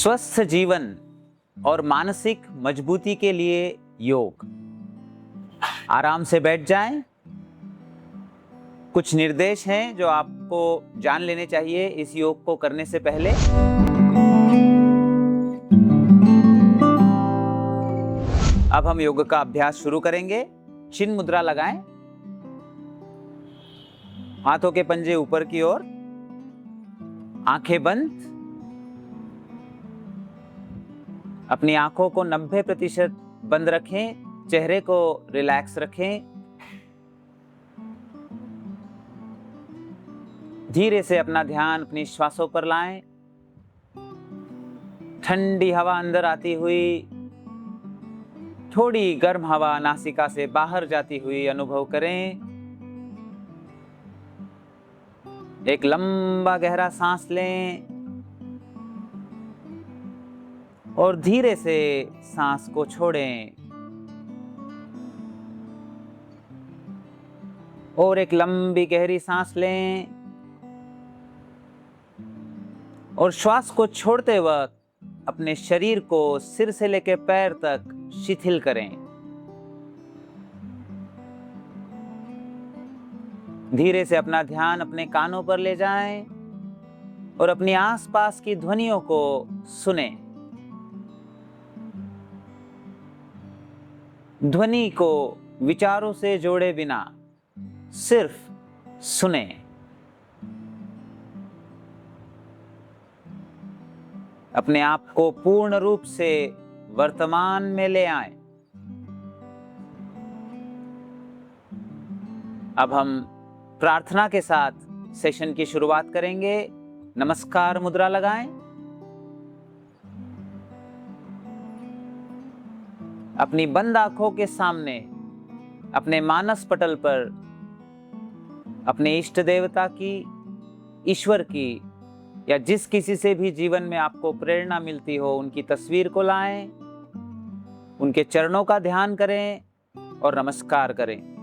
स्वस्थ जीवन और मानसिक मजबूती के लिए योग। आराम से बैठ जाएं। कुछ निर्देश हैं जो आपको जान लेने चाहिए इस योग को करने से पहले। अब हम योग का अभ्यास शुरू करेंगे। चिन्ह मुद्रा लगाएं, हाथों के पंजे ऊपर की ओर, आंखें बंद। अपनी आंखों को 90% बंद रखें, चेहरे को रिलैक्स रखें। धीरे से अपना ध्यान अपनी श्वासों पर लाएं। ठंडी हवा अंदर आती हुई, थोड़ी गर्म हवा नासिका से बाहर जाती हुई अनुभव करें। एक लंबा गहरा सांस लें और धीरे से सांस को छोड़ें। और एक लंबी गहरी सांस लें और श्वास को छोड़ते वक्त अपने शरीर को सिर से लेकर पैर तक शिथिल करें। धीरे से अपना ध्यान अपने कानों पर ले जाएं और अपनी आसपास की ध्वनियों को सुनें। ध्वनि को विचारों से जोड़े बिना सिर्फ सुने। अपने आप को पूर्ण रूप से वर्तमान में ले आएं। अब हम प्रार्थना के साथ सेशन की शुरुआत करेंगे। नमस्कार मुद्रा लगाएं। अपनी बंद आंखों के सामने अपने मानस पटल पर अपने इष्ट देवता की, ईश्वर की या जिस किसी से भी जीवन में आपको प्रेरणा मिलती हो उनकी तस्वीर को लाएं, उनके चरणों का ध्यान करें और नमस्कार करें।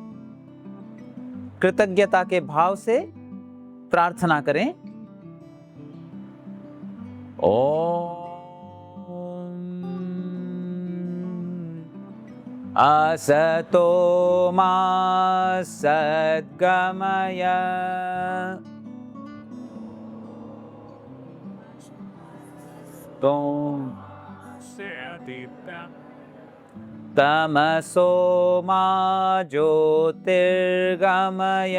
कृतज्ञता के भाव से प्रार्थना करें। ओम असतो मा सद्गमय तमसो मा ज्योतिर्गमय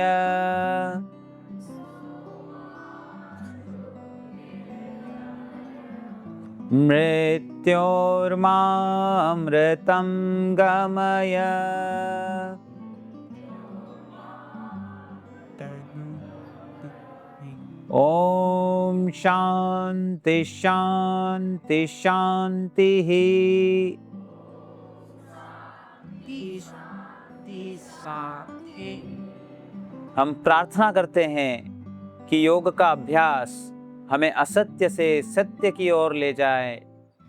मृत्योर्मामृतं गमय। ओम शांति शांति शांति। हम प्रार्थना करते हैं कि योग का अभ्यास हमें असत्य से सत्य की ओर ले जाए,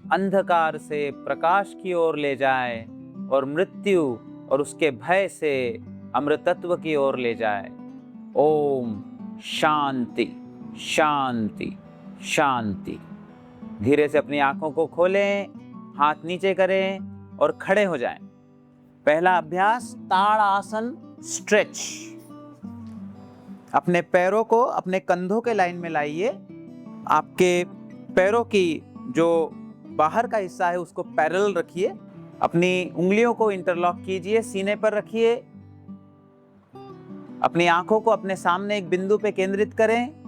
अंधकार से प्रकाश की ओर ले जाए और मृत्यु और उसके भय से अमृतत्व की ओर ले जाए। ओम शांति शांति शांति। धीरे से अपनी आंखों को खोलें, हाथ नीचे करें और खड़े हो जाएं। पहला अभ्यास ताड़ासन स्ट्रेच। अपने पैरों को अपने कंधों के लाइन में लाइए। आपके पैरों की जो बाहर का हिस्सा है उसको पैरेलल रखिए। अपनी उंगलियों को इंटरलॉक कीजिए, सीने पर रखिए। अपनी आंखों को अपने सामने एक बिंदु पे केंद्रित करें।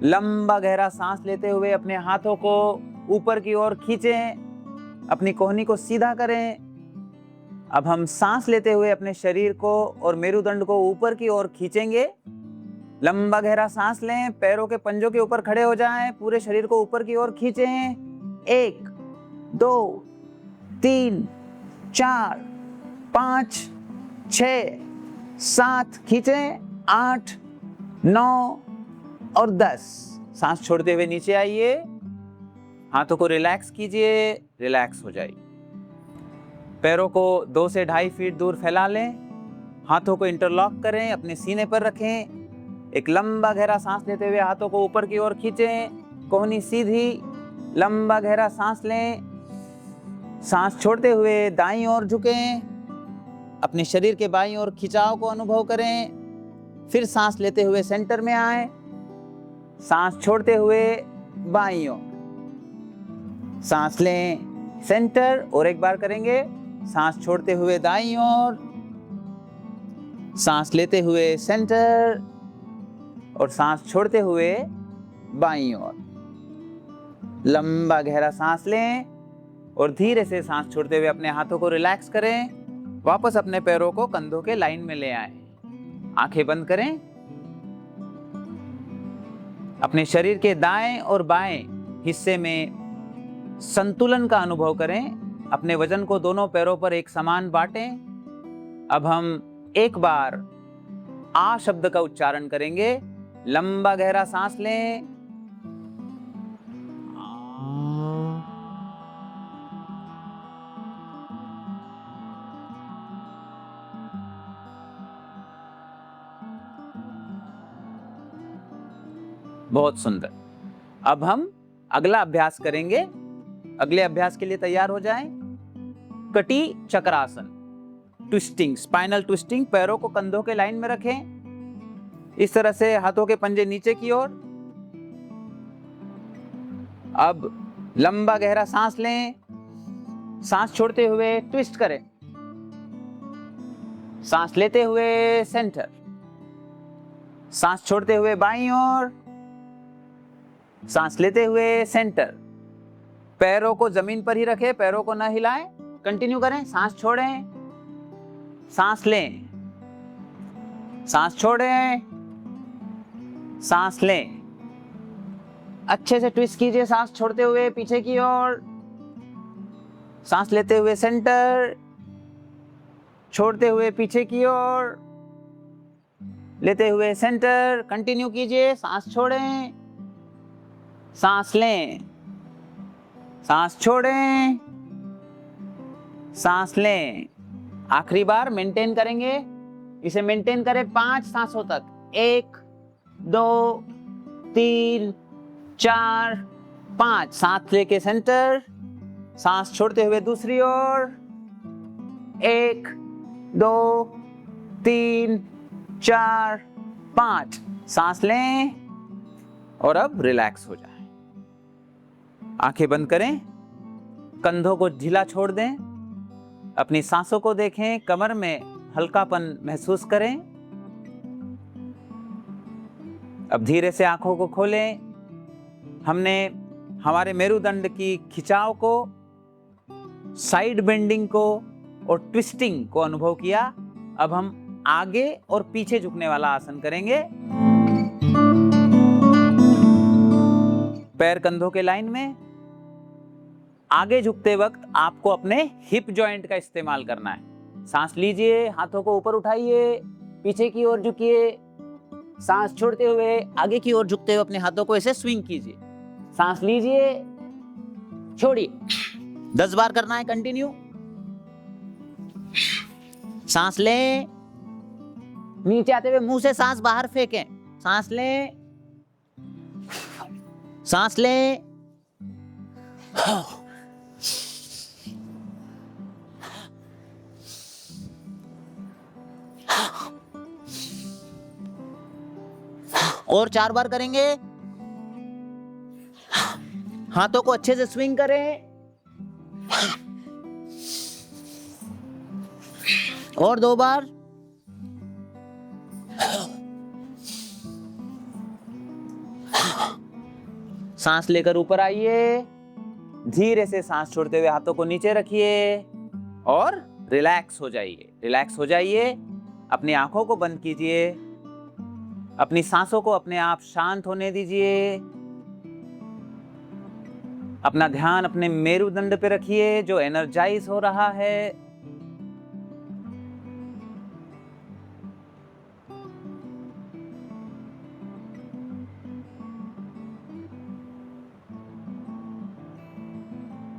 लंबा गहरा सांस लेते हुए अपने हाथों को ऊपर की ओर खींचें। अपनी कोहनी को सीधा करें। अब हम सांस लेते हुए अपने शरीर को और मेरुदंड को ऊपर की ओर खींचेंगे। लंबा गहरा सांस लें, पैरों के पंजों के ऊपर खड़े हो जाएं, पूरे शरीर को ऊपर की ओर खींचें। 1 2 3 4 5 6 7 खींचें, 8 9 और 10। सांस छोड़ते हुए नीचे आइए। हाथों को रिलैक्स कीजिए, रिलैक्स हो जाइए। पैरों को 2 से 2.5 फीट दूर फैला लें। हाथों को इंटरलॉक करें, अपने सीने पर रखें। एक लंबा गहरा सांस लेते हुए हाथों को ऊपर की ओर खींचें, कोहनी सीधी, लंबा गहरा सांस लें। सांस छोड़ते हुए दाईं ओर झुकें, अपने शरीर के बाईं ओर खिंचाव को अनुभव करें। फिर सांस लेते हुए सेंटर में आए, सांस छोड़ते हुए बाईं ओर, सांस लें सेंटर, और एक बार करेंगे। सांस छोड़ते हुए दाईं ओर, सांस लेते हुए सेंटर, और सांस छोड़ते हुए बाईं ओर। लंबा गहरा सांस लें और धीरे से सांस छोड़ते हुए अपने हाथों को रिलैक्स करें। वापस अपने पैरों को कंधों के लाइन में ले आएं। आंखें बंद करें। अपने शरीर के दाएं और बाएं हिस्से में संतुलन का अनुभव करें। अपने वजन को दोनों पैरों पर एक समान बांटें। अब हम एक बार आ शब्द का उच्चारण करेंगे। लंबा गहरा सांस लें। बहुत सुंदर। अब हम अगला अभ्यास करेंगे। अगले अभ्यास के लिए तैयार हो जाएं। कटी चक्रासन, ट्विस्टिंग, स्पाइनल ट्विस्टिंग। पैरों को कंधों के लाइन में रखें, इस तरह से हाथों के पंजे नीचे की ओर। अब लंबा गहरा सांस लें, सांस छोड़ते हुए ट्विस्ट करें, सांस लेते हुए सेंटर, सांस छोड़ते हुए बाईं ओर, सांस लेते हुए सेंटर। पैरों को जमीन पर ही रखें, पैरों को ना हिलाएं। कंटिन्यू करें। सांस छोड़ें, सांस लें, सांस छोड़ें, सांस लें। अच्छे से ट्विस्ट कीजिए, सांस छोड़ते हुए पीछे की ओर, सांस लेते हुए सेंटर, छोड़ते हुए पीछे की ओर, लेते हुए सेंटर। कंटिन्यू कीजिए। सांस छोड़ें, सांस लें, सांस छोड़ें, सांस लें। आखिरी बार मेंटेन करेंगे। इसे मेंटेन करें 5 सांसों तक। 1 2 3 4 5। सांस लेके सेंटर, सांस छोड़ते हुए दूसरी ओर। 1 2 3 4 5। सांस लें और अब रिलैक्स हो जाए। आंखें बंद करें, कंधों को ढीला छोड़ दें, अपनी सांसों को देखें, कमर में हल्कापन महसूस करें। अब धीरे से आंखों को खोलें। हमने हमारे मेरुदंड की खिंचाव को, साइड बेंडिंग को और ट्विस्टिंग को अनुभव किया। अब हम आगे और पीछे झुकने वाला आसन करेंगे। पैर कंधों के लाइन में। आगे झुकते वक्त आपको अपने हिप जॉइंट का इस्तेमाल करना है। सांस लीजिए, हाथों को ऊपर उठाइए, पीछे की ओर झुकिए। सांस छोड़ते हुए आगे की ओर झुकते हुए अपने हाथों को ऐसे स्विंग कीजिए। सांस लीजिए, छोड़िए। 10 बार करना है, कंटिन्यू। सांस लें, नीचे आते हुए मुंह से सांस बाहर फेंकें। सांस लें, सांस लें, और 4 बार करेंगे। हाथों को अच्छे से स्विंग करें, और 2 बार। सांस लेकर ऊपर आइए, धीरे से सांस छोड़ते हुए हाथों को नीचे रखिए और रिलैक्स हो जाइए। रिलैक्स हो जाइए। अपनी आंखों को बंद कीजिए, अपनी सांसों को अपने आप शांत होने दीजिए। अपना ध्यान अपने मेरुदंड पे रखिए जो एनर्जाइज हो रहा है।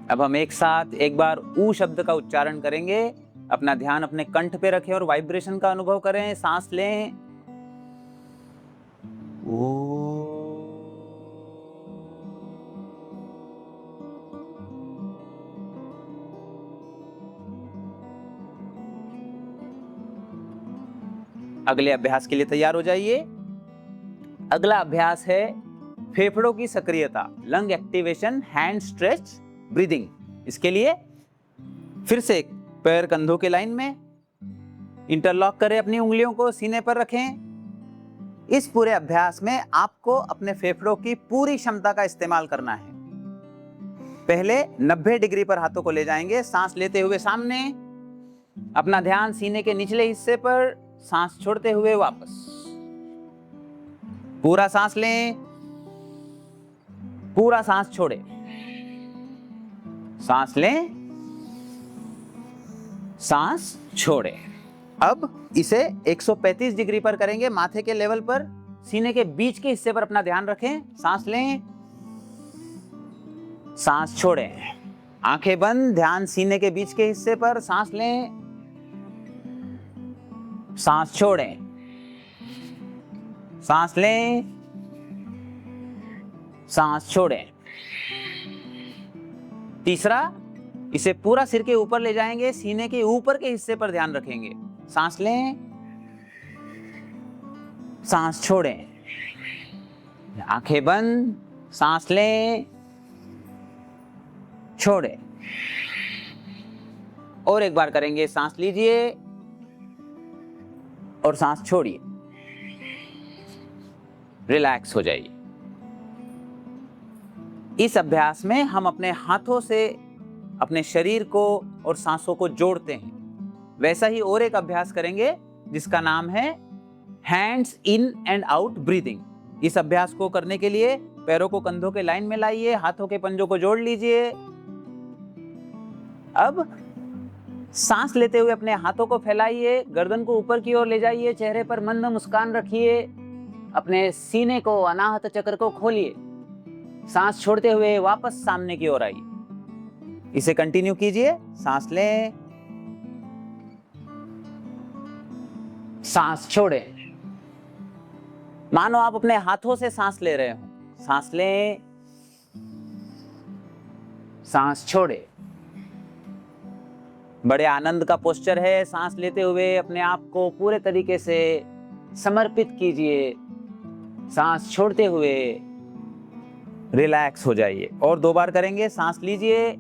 अब हम एक साथ एक बार ऊ शब्द का उच्चारण करेंगे। अपना ध्यान अपने कंठ पे रखें और वाइब्रेशन का अनुभव करें। सांस लें, ओ, अगले अभ्यास के लिए तैयार हो जाइए। अगला अभ्यास है फेफड़ों की सक्रियता, lung activation, hand stretch breathing. इसके लिए फिर से पैर कंधों के लाइन में इंटरलॉक करें, अपनी उंगलियों को सीने पर रखें। इस पूरे अभ्यास में आपको अपने फेफड़ों की पूरी क्षमता का इस्तेमाल करना है। पहले 90 डिग्री पर हाथों को ले जाएंगे, सांस लेते हुए सामने, अपना ध्यान सीने के निचले हिस्से पर, सांस छोड़ते हुए वापस। पूरा सांस लें, पूरा सांस छोड़े, सांस लें, सांस छोड़े। अब इसे 135 डिग्री पर करेंगे, माथे के लेवल पर, सीने के बीच के हिस्से पर अपना ध्यान रखें। सांस लें, सांस छोड़ें, आंखें बंद, ध्यान सीने के बीच के हिस्से पर, सांस लें, सांस छोड़ें, सांस लें, सांस छोड़ें। तीसरा, इसे पूरा सिर के ऊपर ले जाएंगे, सीने के ऊपर के हिस्से पर ध्यान रखेंगे। सांस लें, सांस छोड़ें, आंखें बंद, सांस लें, छोड़ें। और एक बार करेंगे, सांस लीजिए और सांस छोड़िए, रिलैक्स हो जाइए। इस अभ्यास में हम अपने हाथों से अपने शरीर को और सांसों को जोड़ते हैं। वैसा ही और एक अभ्यास करेंगे जिसका नाम है hands in and out breathing. इस अभ्यास को करने के लिए पैरों को कंधों के लाइन में लाइए, हाथों के पंजों को जोड़ लीजिए। अब सांस लेते हुए अपने हाथों को फैलाइए, गर्दन को ऊपर की ओर ले जाइए, चेहरे पर मंद मुस्कान रखिए, अपने सीने को, अनाहत चक्र को खोलिए। सांस छोड़ते हुए वापस सामने की ओर आइए। इसे कंटिन्यू कीजिए। सांस लें, सांस छोड़ें। मानो आप अपने हाथों से सांस ले रहे हो। सांस लें, सांस छोड़ें। बड़े आनंद का पोस्चर है। सांस लेते हुए अपने आप को पूरे तरीके से समर्पित कीजिए। सांस छोड़ते हुए रिलैक्स हो जाइए। और 2 बार करेंगे। सांस लीजिए,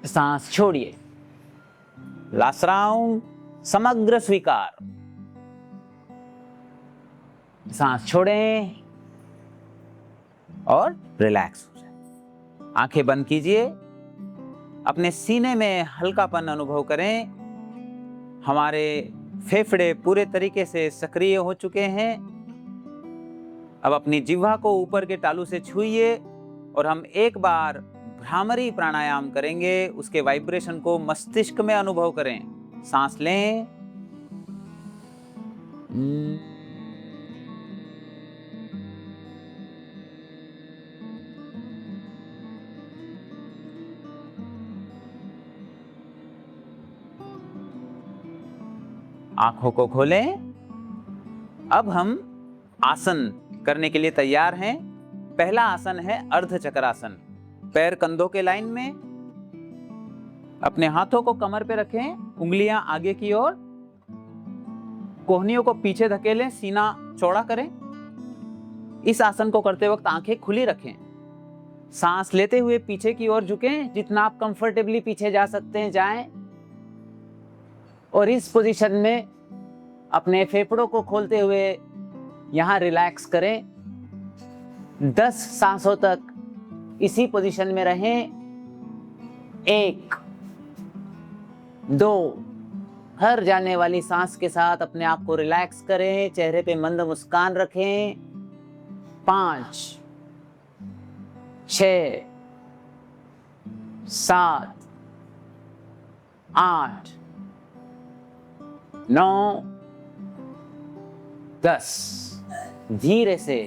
सांस छोड़िए। लास्ट राउंड, समग्र स्वीकार। सांस छोड़ें और रिलैक्स हो जाए। आंखें बंद कीजिए, अपने सीने में हल्कापन अनुभव करें। हमारे फेफड़े पूरे तरीके से सक्रिय हो चुके हैं। अब अपनी जिह्वा को ऊपर के तालू से छूइए और हम एक बार भ्रामरी प्राणायाम करेंगे। उसके वाइब्रेशन को मस्तिष्क में अनुभव करें। सांस लें, आंखों को खोलें। अब हम आसन करने के लिए तैयार हैं। पहला आसन है अर्ध चक्रासन। पैर कंधों के लाइन में, अपने हाथों को कमर पे रखें, उंगलियां आगे की ओर, कोहनियों को पीछे धकेलें, सीना चौड़ा करें। इस आसन को करते वक्त आंखें खुली रखें। सांस लेते हुए पीछे की ओर झुकें, जितना आप कंफर्टेबली पीछे जा सकते हैं जाएं। और इस पोजीशन में अपने फेफड़ों को खोलते हुए यहां रिलैक्स करें। 10 सांसों तक इसी पोजीशन में रहें। 1, 2, हर जाने वाली सांस के साथ अपने आप को रिलैक्स करें, चेहरे पे मंद मुस्कान रखें। 5, 6, 7, 8, 9, 10। धीरे से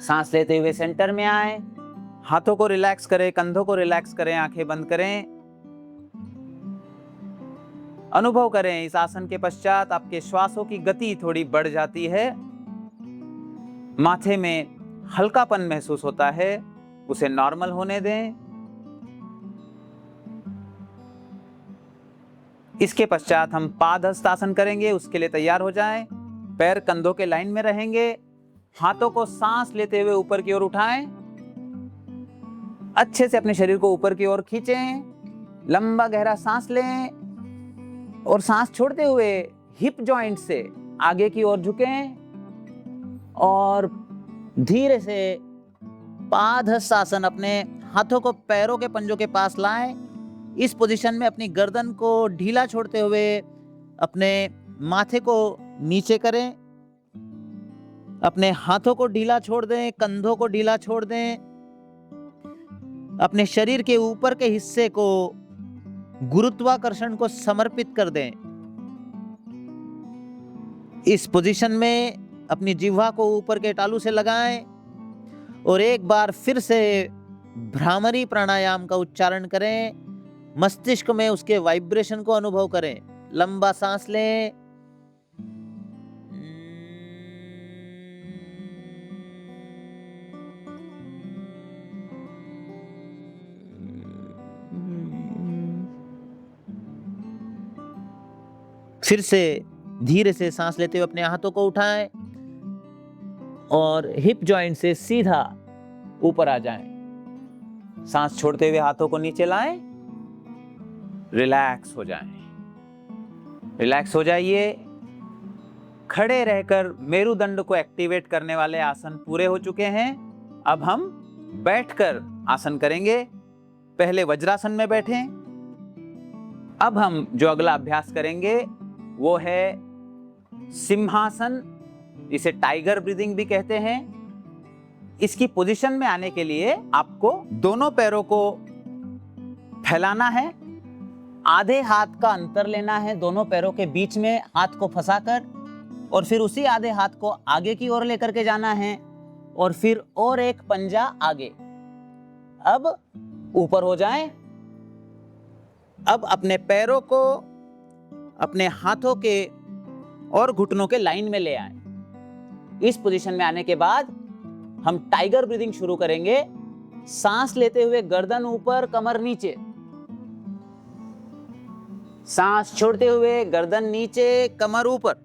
सांस लेते हुए सेंटर में आए, हाथों को रिलैक्स करें, कंधों को रिलैक्स करें, आंखें बंद करें। अनुभव करें इस आसन के पश्चात आपके श्वासों की गति थोड़ी बढ़ जाती है, माथे में हल्कापन महसूस होता है, उसे नॉर्मल होने दें। इसके पश्चात हम पादहस्तासन करेंगे, उसके लिए तैयार हो जाएं। पैर कंधों के लाइन में रहेंगे, हाथों को सांस लेते हुए ऊपर की ओर उठाएं, अच्छे से अपने शरीर को ऊपर की ओर खींचें, लंबा गहरा सांस लें और सांस छोड़ते हुए हिप जॉइंट से आगे की ओर झुकें और धीरे से पादहस्तासन, अपने हाथों को पैरों के पंजों के पास लाएं। इस पोजीशन में अपनी गर्दन को ढीला छोड़ते हुए अपने माथे को नीचे करें, अपने हाथों को ढीला छोड़ दें, कंधों को ढीला छोड़ दें, अपने शरीर के ऊपर के हिस्से को गुरुत्वाकर्षण को समर्पित कर दें। इस पोजीशन में अपनी जिह्वा को ऊपर के तालू से लगाएं और एक बार फिर से भ्रामरी प्राणायाम का उच्चारण करें। मस्तिष्क में उसके वाइब्रेशन को अनुभव करें। लंबा सांस लें, फिर से धीरे से सांस लेते हुए अपने हाथों को उठाएं और हिप जॉइंट से सीधा ऊपर आ जाएं। सांस छोड़ते हुए हाथों को नीचे लाएं, रिलैक्स हो जाएं। रिलैक्स हो जाइए। खड़े रहकर मेरुदंड को एक्टिवेट करने वाले आसन पूरे हो चुके हैं। अब हम बैठकर आसन करेंगे। पहले वज्रासन में बैठें। अब हम जो अगला अभ्यास करेंगे वो है सिंहासन, इसे टाइगर ब्रीदिंग भी कहते हैं। इसकी पोजीशन में आने के लिए आपको दोनों पैरों को फैलाना है, आधे हाथ का अंतर लेना है दोनों पैरों के बीच में हाथ को फंसाकर, और फिर उसी आधे हाथ को आगे की ओर लेकर के जाना है और फिर और एक पंजा आगे। अब ऊपर हो जाएं। अब अपने पैरों को अपने हाथों के और घुटनों के लाइन में ले आएं। इस पोजीशन में आने के बाद हम टाइगर ब्रीदिंग शुरू करेंगे। सांस लेते हुए गर्दन ऊपर, कमर नीचे। सांस छोड़ते हुए गर्दन नीचे, कमर ऊपर।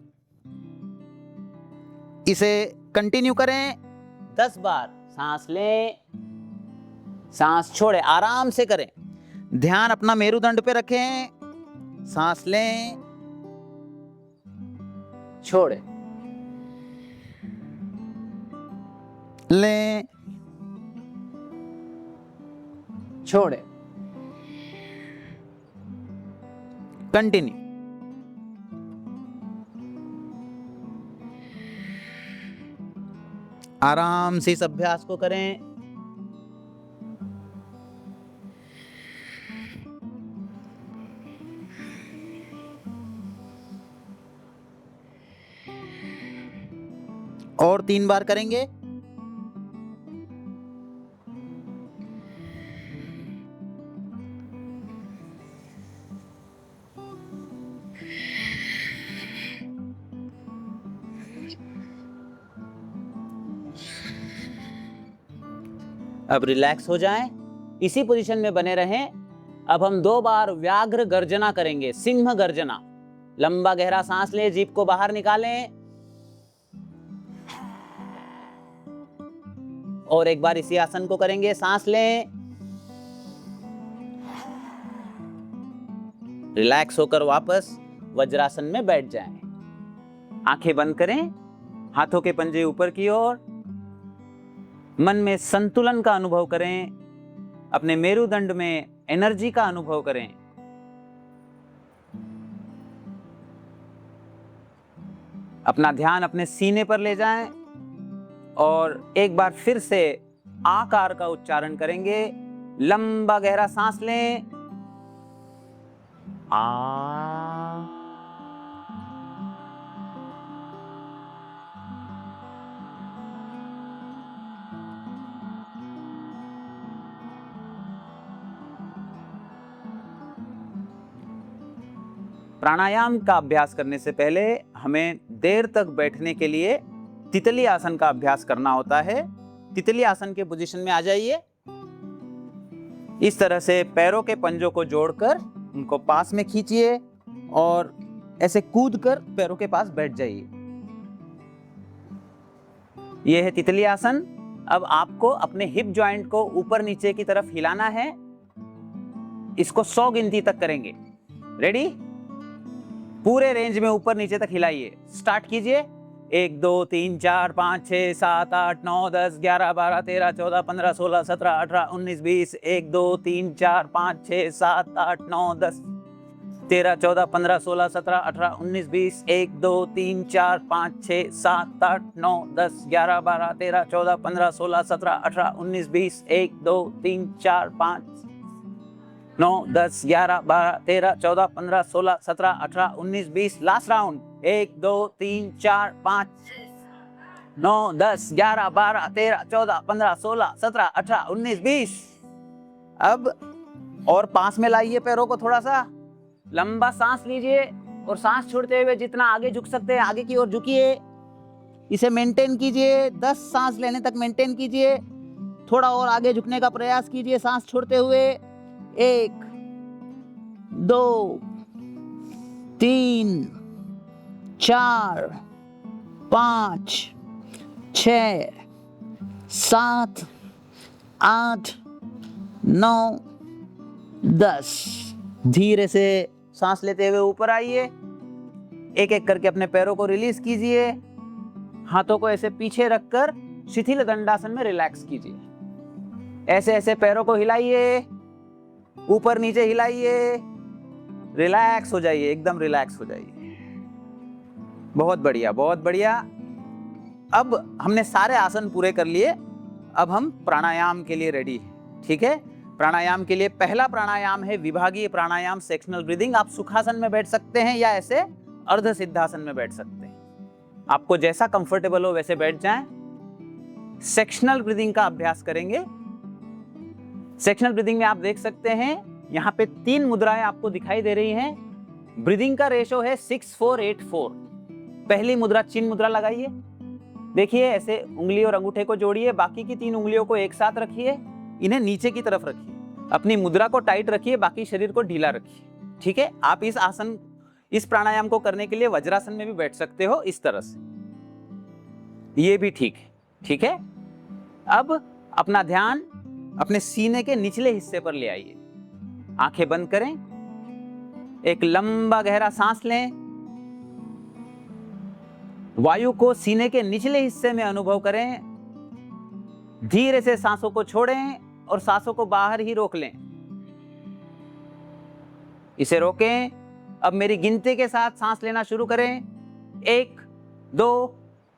इसे कंटिन्यू करें 10 बार। सांस लें, सांस छोड़े, आराम से करें। ध्यान अपना मेरुदंड पे रखें। सांस लें, छोड़े, लें, छोड़े, कंटिन्यू। आराम से इस अभ्यास को करें। और 3 बार करेंगे। अब रिलैक्स हो जाएं, इसी पोजीशन में बने रहें। अब हम 2 बार व्याघ्र गर्जना करेंगे, सिंह गर्जना। लंबा गहरा सांस लें, जीभ को बाहर निकालें और एक बार इसी आसन को करेंगे। सांस लें, रिलैक्स होकर वापस वज्रासन में बैठ जाएं। आंखें बंद करें, हाथों के पंजे ऊपर की ओर। मन में संतुलन का अनुभव करें, अपने मेरुदंड में एनर्जी का अनुभव करें। अपना ध्यान अपने सीने पर ले जाएं और एक बार फिर से आकार का उच्चारण करेंगे। लंबा गहरा सांस लें, आ। प्राणायाम का अभ्यास करने से पहले हमें देर तक बैठने के लिए तितली आसन का अभ्यास करना होता है। तितली आसन के पोजीशन में आ जाइए। इस तरह से पैरों के पंजों को जोड़कर उनको पास में खींचिए, और ऐसे कूदकर पैरों के पास बैठ जाइए। यह है तितली आसन। अब आपको अपने हिप जॉइंट को ऊपर नीचे की तरफ हिलाना है। इसको 100 गिनती तक करेंगे। रेडी? पूरे रेंज में ऊपर नीचे तक हिलाइए। स्टार्ट कीजिए। 1 2 3 4 5 6 7 8 9 10 11 12 13 14 15 16 17 18 19 20 1 2 3 4 5 6 7 8 9 10 13 14 15 16 17 18 19 20 1 2 3 4 5 6 7 8 9 10 11 12 13 14 15 16 17 18 19 20 1 2 3 4 5 9 10 11 12 13 14 15 16 17 18 19 20। Last round. 1 2 3 4 5 9 10 11 12 13 14 15 16 17 18 19 20। अब और पास में लाइए पैरों को, थोड़ा सा लंबा सांस लीजिए और सांस छोड़ते हुए जितना आगे झुक सकते हैं आगे की ओर झुकिए। इसे मेंटेन कीजिए, 10 सांस लेने तक मेंटेन कीजिए। थोड़ा और आगे झुकने का प्रयास कीजिए सांस छोड़ते हुए। 1 2 3 4 5 6 7 8 9 10। धीरे से सांस लेते हुए ऊपर आइए। एक एक करके अपने पैरों को रिलीज कीजिए। हाथों को ऐसे पीछे रखकर शिथिल दंडासन में रिलैक्स कीजिए। ऐसे ऐसे पैरों को हिलाइए, ऊपर नीचे हिलाइए, रिलैक्स हो जाइए, एकदम रिलैक्स हो जाइए। बहुत बढ़िया, बहुत बढ़िया। अब हमने सारे आसन पूरे कर लिए। अब हम प्राणायाम के लिए रेडी हैं। ठीक है? प्राणायाम के लिए पहला प्राणायाम है विभागीय प्राणायाम, सेक्शनल ब्रीदिंग। आप सुखासन में बैठ सकते हैं या ऐसे अर्ध सिद्धासन में बैठ सकते हैं। आपको जैसा कंफर्टेबल हो वैसे बैठ जाएं। सेक्शनल ब्रीदिंग का अभ्यास करेंगे। सेक्शनल ब्रीदिंग में आप देख सकते हैं यहाँ पे 3 मुद्राएं आपको दिखाई दे रही हैं। ब्रीदिंग का रेशो है 6-4-8-4। पहली मुद्रा चिन्ह मुद्रा लगाइए। देखिए ऐसे उंगली और अंगूठे को जोड़िए, बाकी की 3 उंगलियों को एक साथ रखिए, इन्हें नीचे की तरफ रखिए। अपनी मुद्रा को टाइट रखिए, बाकी शरीर को ढीला रखिए। ठीक है? आप इस प्राणायाम को करने के लिए वज्रासन में भी बैठ सकते हो, इस तरह से। ये भी ठीक है। ठीक है? अब अपना ध्यान अपने सीने के निचले हिस्से पर ले आइए। आंखें बंद करें। एक लंबा गहरा सांस लें। वायु को सीने के निचले हिस्से में अनुभव करें। धीरे से सांसों को छोड़ें और सांसों को बाहर ही रोक लें। इसे रोकें। अब मेरी गिनती के साथ सांस लेना शुरू करें। 1 2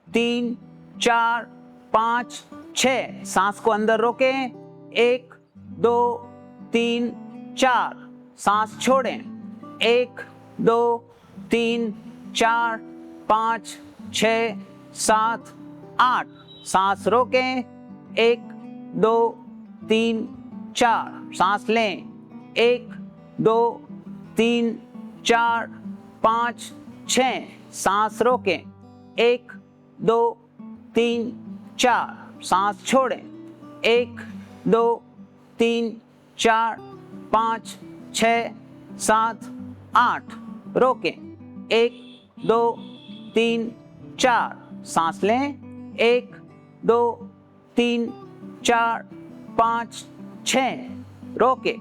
3 4 5 6। सांस को अंदर रोकें। 1 2 3 4। सांस छोड़ें। 1 2 3 4 5 6 7 8। सांस रोकें। 1 2 3 4। सांस लें। 1 2 3 4 5 6। सांस रोकें। 1 2 3 4। सांस छोड़ें। 1 2 3 4 5 6 7 8। रोकें। 1 2 3 4। सांस लें। 1 2 3 4 5 6। रोकें।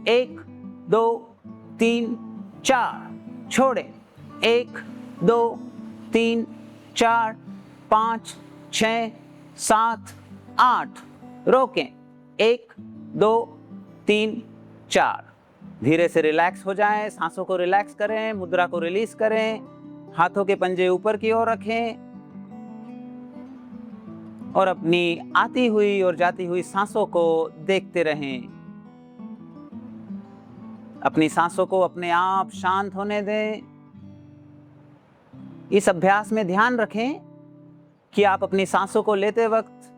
1 2 3 4। छोड़ें। 1 2 3 4 5 6 7 8। रोकें। 1 2 3 4। धीरे से रिलैक्स हो जाएं। सांसों को रिलैक्स करें, मुद्रा को रिलीज करें, हाथों के पंजे ऊपर की ओर रखें और अपनी आती हुई और जाती हुई सांसों को देखते रहें। अपनी सांसों को अपने आप शांत होने दें। इस अभ्यास में ध्यान रखें कि आप अपनी सांसों को लेते वक्त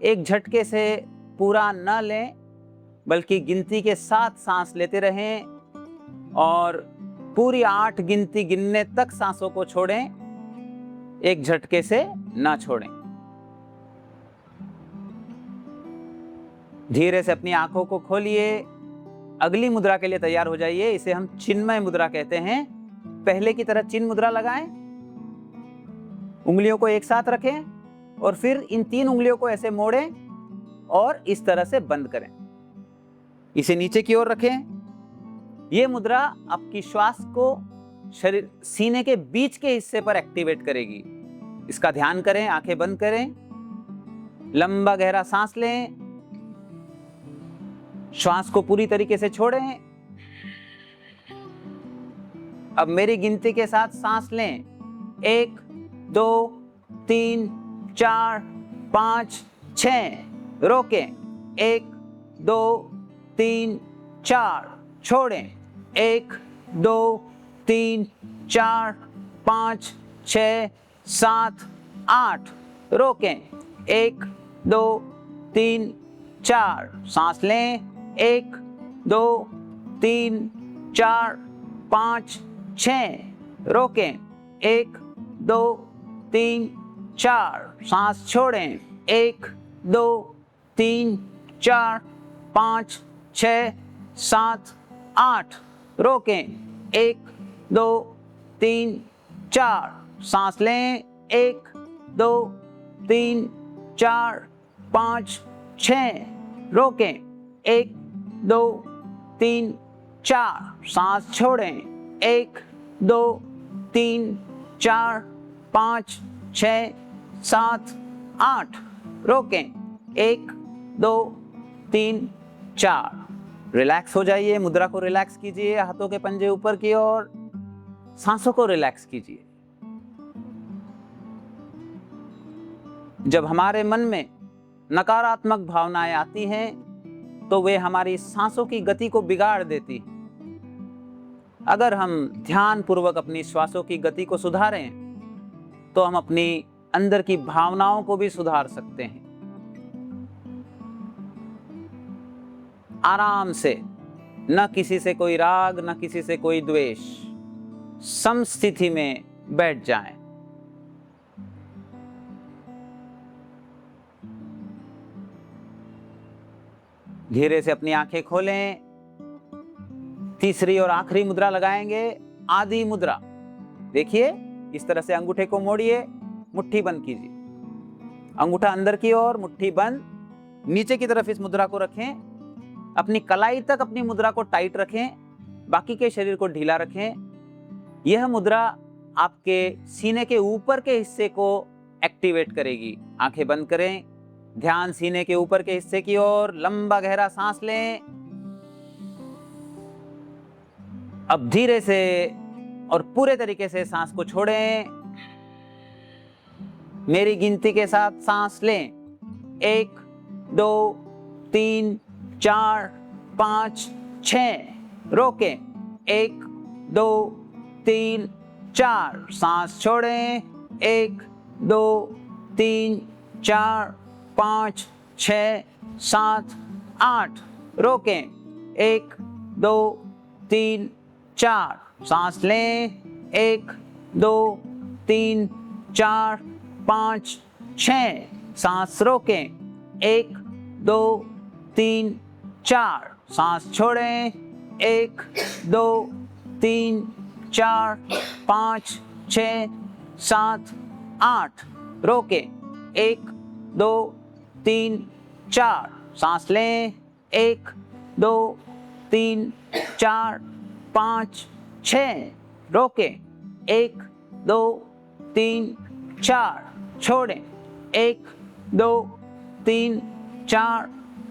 एक झटके से पूरा न लें, बल्कि गिनती के साथ सांस लेते रहें और पूरी 8 गिनती गिनने तक सांसों को छोड़ें, एक झटके से ना छोड़ें। धीरे से अपनी आंखों को खोलिए। अगली मुद्रा के लिए तैयार हो जाइए। इसे हम चिन्मय मुद्रा कहते हैं। पहले की तरह चिन्ह मुद्रा लगाएं, उंगलियों को एक साथ रखें और फिर इन 3 उंगलियों को ऐसे मोड़ें और इस तरह से बंद करें। इसे नीचे की ओर रखें। यह मुद्रा आपकी श्वास को शरीर सीने के बीच के हिस्से पर एक्टिवेट करेगी। इसका ध्यान करें, आंखें बंद करें, लंबा गहरा सांस लें, श्वास को पूरी तरीके से छोड़ें। अब मेरी गिनती के साथ सांस लें। 1 2 3 4 5 6। रोकें। 1 2 3 4। छोड़ें। 1 2 3 4 5 6 7 8। रोकें। 1 2 3 4। सांस लें। 1 2 3 4 5 6। रोकें। 1 2 3 4। सांस छोड़ें। 1 2 3 4 5 6 7 8। रोकें। 1 2 3 4। सांस लें। 1 2 3 4 5 6। रोकें। 1 2 3 4। सांस छोड़ें। 1 2 3 4 5 6 7 8। रोकें। 1 2 3 4। रिलैक्स हो जाइए, मुद्रा को रिलैक्स कीजिए, हाथों के पंजे ऊपर की ओर, सांसों को रिलैक्स कीजिए। जब हमारे मन में नकारात्मक भावनाएं आती हैं तो वे हमारी सांसों की गति को बिगाड़ देती हैं। अगर हम ध्यान पूर्वक अपनी श्वासों की गति को सुधारें तो हम अपनी अंदर की भावनाओं को भी सुधार सकते हैं। आराम से, न किसी से कोई राग, न किसी से कोई द्वेष, समस्थिति में बैठ जाएं। धीरे से अपनी आंखें खोलें। तीसरी और आखिरी मुद्रा लगाएंगे, आदि मुद्रा। देखिए, इस तरह से अंगूठे को मोड़िए, मुट्ठी बंद कीजिए, अंगूठा अंदर की ओर, मुट्ठी बंद। नीचे की तरफ इस मुद्रा को रखें। अपनी कलाई तक अपनी मुद्रा को टाइट रखें, बाकी के शरीर को ढीला रखें। यह मुद्रा आपके सीने के ऊपर के हिस्से को एक्टिवेट करेगी। आंखें बंद करें, ध्यान सीने के ऊपर के हिस्से की ओर। लंबा गहरा सांस लें। अब धीरे से और पूरे तरीके से सांस को छोड़ें। मेरी गिनती के साथ सांस लें। 1 2 3 4 5 6। रोकें। 1 2 3 4। सांस छोड़ें। 1 2 3 4 5 6 7 8। रोकें। 1 2 3 4। सांस लें। 1 2 3 4 5 6। सांस रोकें। 1 2 3 4। सांस छोड़ें। 1 2 3 4 5 6 7 8। रोकें। 1 2 3 4। सांस लें। 1 2 3 4 5 6। रोकें। 1 2 3 4। छोड़ें। 1 2 3 4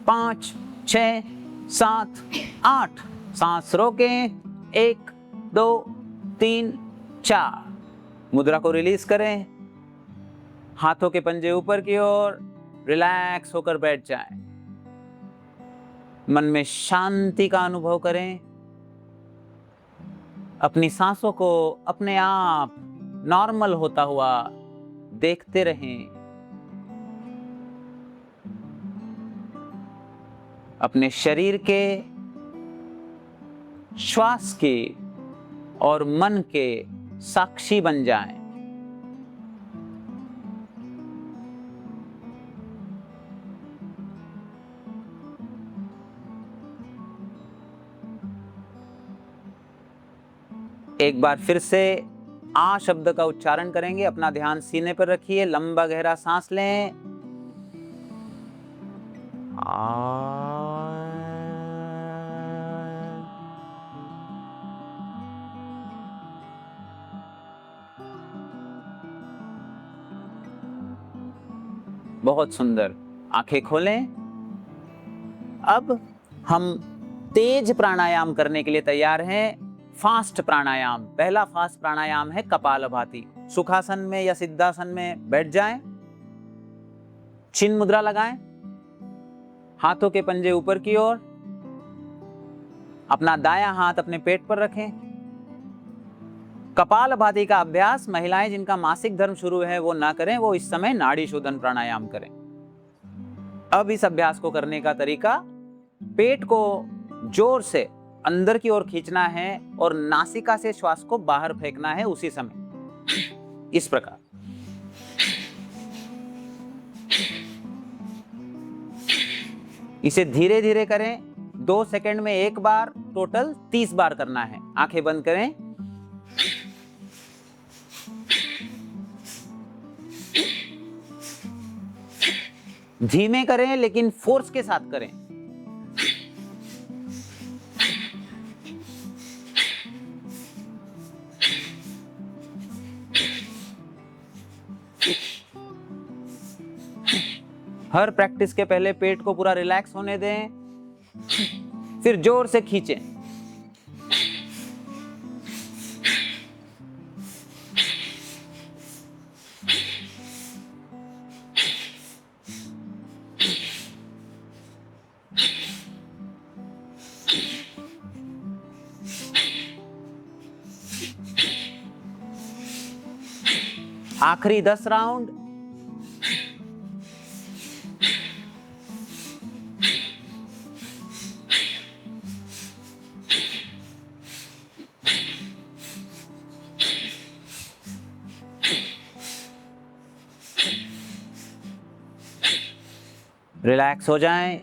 5 6 7 8। सांस रोकें। 1 2 3 4। मुद्रा को रिलीज करें। हाथों के पंजे ऊपर की ओर, रिलैक्स होकर बैठ जाएं। मन में शांति का अनुभव करें। अपनी सांसों को अपने आप नॉर्मल होता हुआ देखते रहें। अपने शरीर के, श्वास के और मन के साक्षी बन जाएं। एक बार फिर से आ शब्द का उच्चारण करेंगे। अपना ध्यान सीने पर रखिए, लंबा गहरा सांस लें। बहुत सुंदर। आंखें खोलें। अब हम तेज प्राणायाम करने के लिए तैयार हैं। फास्ट प्राणायाम। पहला फास्ट प्राणायाम है कपालभाति। सुखासन में या सिद्धासन में बैठ जाएं, चिन्ह मुद्रा लगाएं, हाथों के पंजे ऊपर की ओर, अपना दायां हाथ अपने पेट पर रखें। कपालभाति का अभ्यास महिलाएं जिनका मासिक धर्म शुरू है वो ना करें, वो इस समय नाड़ी शोधन प्राणायाम करें। अब इस अभ्यास को करने का तरीका, पेट को जोर से अंदर की ओर खींचना है और नासिका से श्वास को बाहर फेंकना है उसी समय, इस प्रकार। इसे धीरे धीरे करें। 2 सेकंड में एक बार, टोटल 30 बार करना है। आंखें बंद करें। धीमे करें लेकिन फोर्स के साथ करें। हर प्रैक्टिस के पहले पेट को पूरा रिलैक्स होने दें, फिर जोर से खींचें। आखिरी 10 राउंड। रिलैक्स हो जाएं।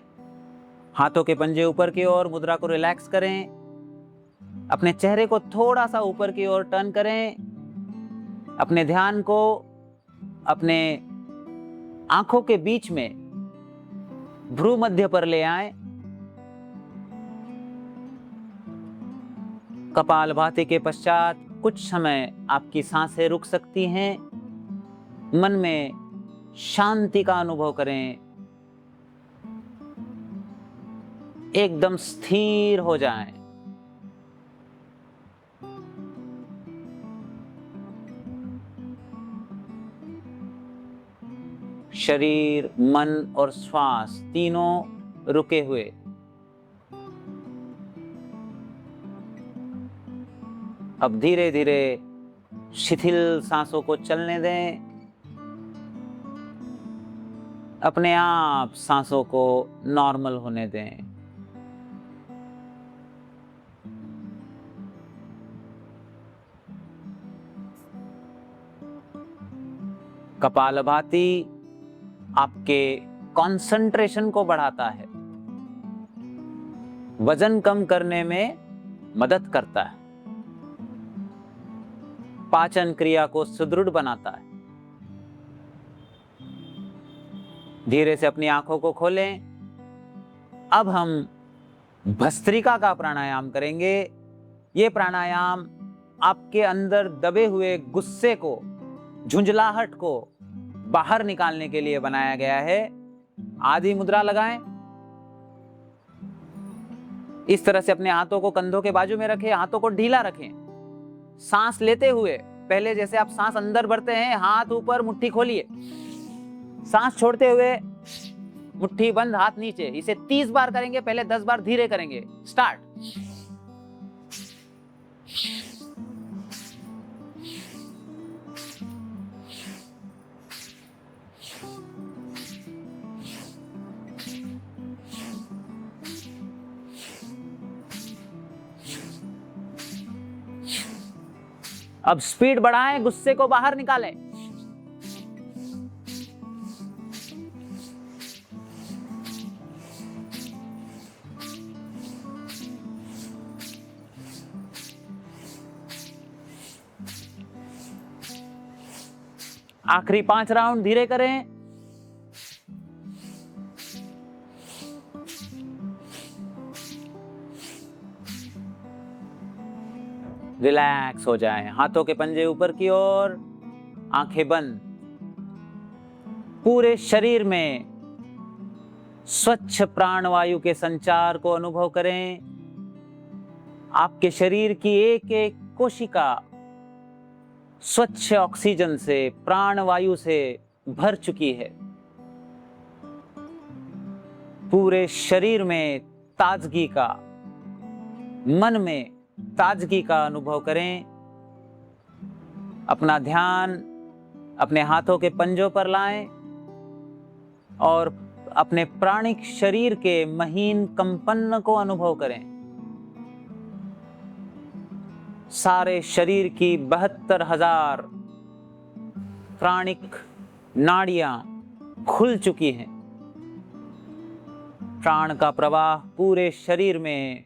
हाथों के पंजे ऊपर की ओर, मुद्रा को रिलैक्स करें। अपने चेहरे को थोड़ा सा ऊपर की ओर टर्न करें। अपने ध्यान को अपने आंखों के बीच में भ्रू मध्य पर ले आएं। कपालभाति के पश्चात कुछ समय आपकी सांसें रुक सकती हैं। मन में शांति का अनुभव करें। एकदम स्थिर हो जाएं। शरीर, मन और श्वास तीनों रुके हुए। अब धीरे धीरे शिथिल सांसों को चलने दें। अपने आप सांसों को नॉर्मल होने दें। कपालभाति आपके कंसंट्रेशन को बढ़ाता है, वजन कम करने में मदद करता है, पाचन क्रिया को सुदृढ़ बनाता है। धीरे से अपनी आंखों को खोलें। अब हम भस्त्रिका का प्राणायाम करेंगे। ये प्राणायाम आपके अंदर दबे हुए गुस्से को, झुंझलाहट को बाहर निकालने के लिए बनाया गया है। आदि मुद्रा लगाएं। इस तरह से अपने हाथों को कंधों के बाजू में रखें, हाथों को ढीला रखें। सांस लेते हुए पहले जैसे आप सांस अंदर भरते हैं, हाथ ऊपर, मुट्ठी खोलिए। सांस छोड़ते हुए मुट्ठी बंद, हाथ नीचे। इसे 30 बार करेंगे। पहले 10 बार धीरे करेंगे। स्टार्ट। अब स्पीड बढ़ाएं, गुस्से को बाहर निकालें। आखिरी 5 राउंड धीरे करें। रिलैक्स हो जाएं, हाथों के पंजे ऊपर की ओर, आंखें बंद। पूरे शरीर में स्वच्छ प्राणवायु के संचार को अनुभव करें। आपके शरीर की एक एक कोशिका स्वच्छ ऑक्सीजन से, प्राणवायु से भर चुकी है। पूरे शरीर में ताजगी का, मन में ताजगी का अनुभव करें। अपना ध्यान अपने हाथों के पंजों पर लाएं और अपने प्राणिक शरीर के महीन कंपन को अनुभव करें। सारे शरीर की 72,000 प्राणिक नाड़ियां खुल चुकी हैं। प्राण का प्रवाह पूरे शरीर में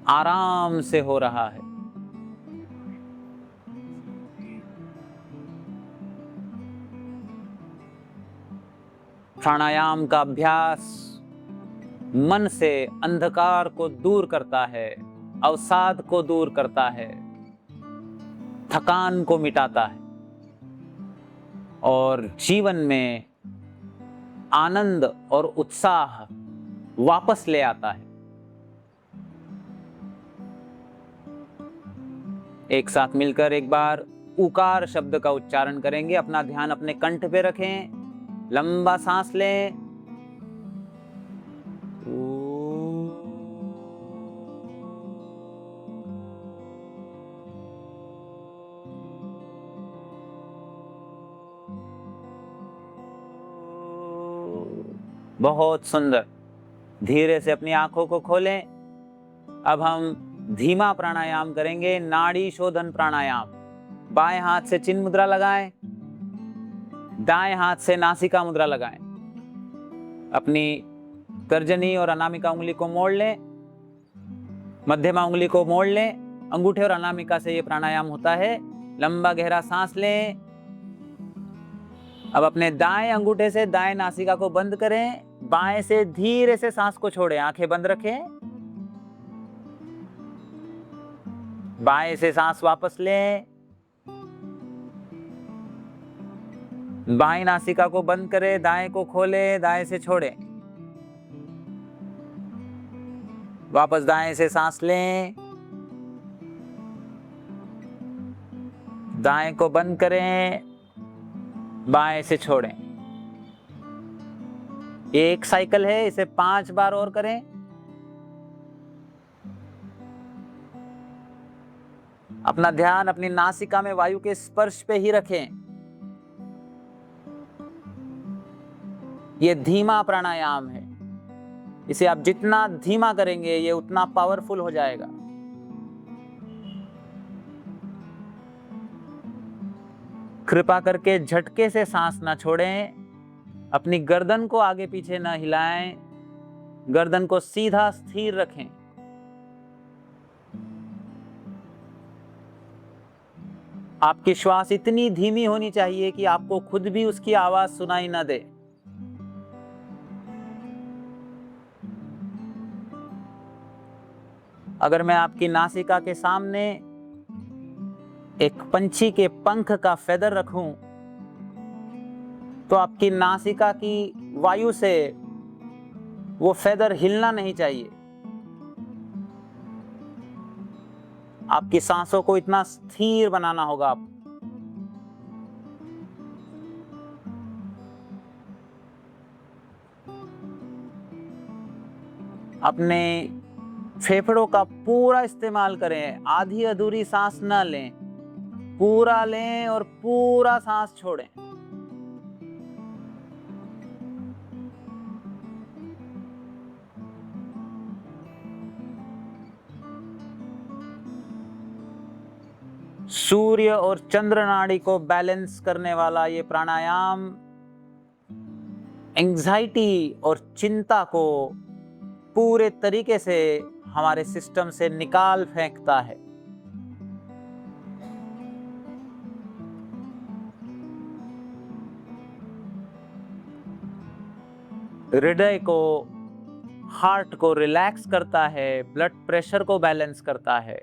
आराम से हो रहा है। प्राणायाम का अभ्यास मन से अंधकार को दूर करता है, अवसाद को दूर करता है, थकान को मिटाता है और जीवन में आनंद और उत्साह वापस ले आता है। एक साथ मिलकर एक बार उकार शब्द का उच्चारण करेंगे। अपना ध्यान अपने कंठ पे रखें, लंबा सांस लें। बहुत सुंदर। धीरे से अपनी आंखों को खोलें। अब हम धीमा प्राणायाम करेंगे, नाड़ी शोधन प्राणायाम। बाएं हाथ से चिन्ह मुद्रा लगाएं, दाएं हाथ से नासिका मुद्रा लगाएं। अपनी तर्जनी और अनामिका उंगली को मोड़ लें, मध्यमा उंगली को मोड़ लें। अंगूठे और अनामिका से ये प्राणायाम होता है। लंबा गहरा सांस लें। अब अपने दाएं अंगूठे से दाएं नासिका को बंद करें, बाएं से धीरे से सांस को छोड़ें, आंखें बंद रखें। बाएं से सांस वापस लें, बाएं नासिका को बंद करें, दाएं को खोलें, दाएं से छोड़ें। वापस दाएं से सांस लें, दाएं को बंद करें, बाएं से छोड़ें। एक साइकिल है, इसे 5 बार और करें। अपना ध्यान अपनी नासिका में वायु के स्पर्श पे ही रखें। यह धीमा प्राणायाम है। इसे आप जितना धीमा करेंगे ये उतना पावरफुल हो जाएगा। कृपा करके झटके से सांस ना छोड़ें। अपनी गर्दन को आगे पीछे ना हिलाएं, गर्दन को सीधा स्थिर रखें। आपकी श्वास इतनी धीमी होनी चाहिए कि आपको खुद भी उसकी आवाज सुनाई ना दे। अगर मैं आपकी नासिका के सामने एक पंछी के पंख का फेदर रखूं, तो आपकी नासिका की वायु से वो फेदर हिलना नहीं चाहिए। आपकी सांसों को इतना स्थिर बनाना होगा। आप अपने फेफड़ों का पूरा इस्तेमाल करें, आधी अधूरी सांस ना लें, पूरा लें और पूरा सांस छोड़ें। सूर्य और चंद्र नाड़ी को बैलेंस करने वाला ये प्राणायाम एंजाइटी और चिंता को पूरे तरीके से हमारे सिस्टम से निकाल फेंकता है। हृदय को, हार्ट को रिलैक्स करता है, ब्लड प्रेशर को बैलेंस करता है।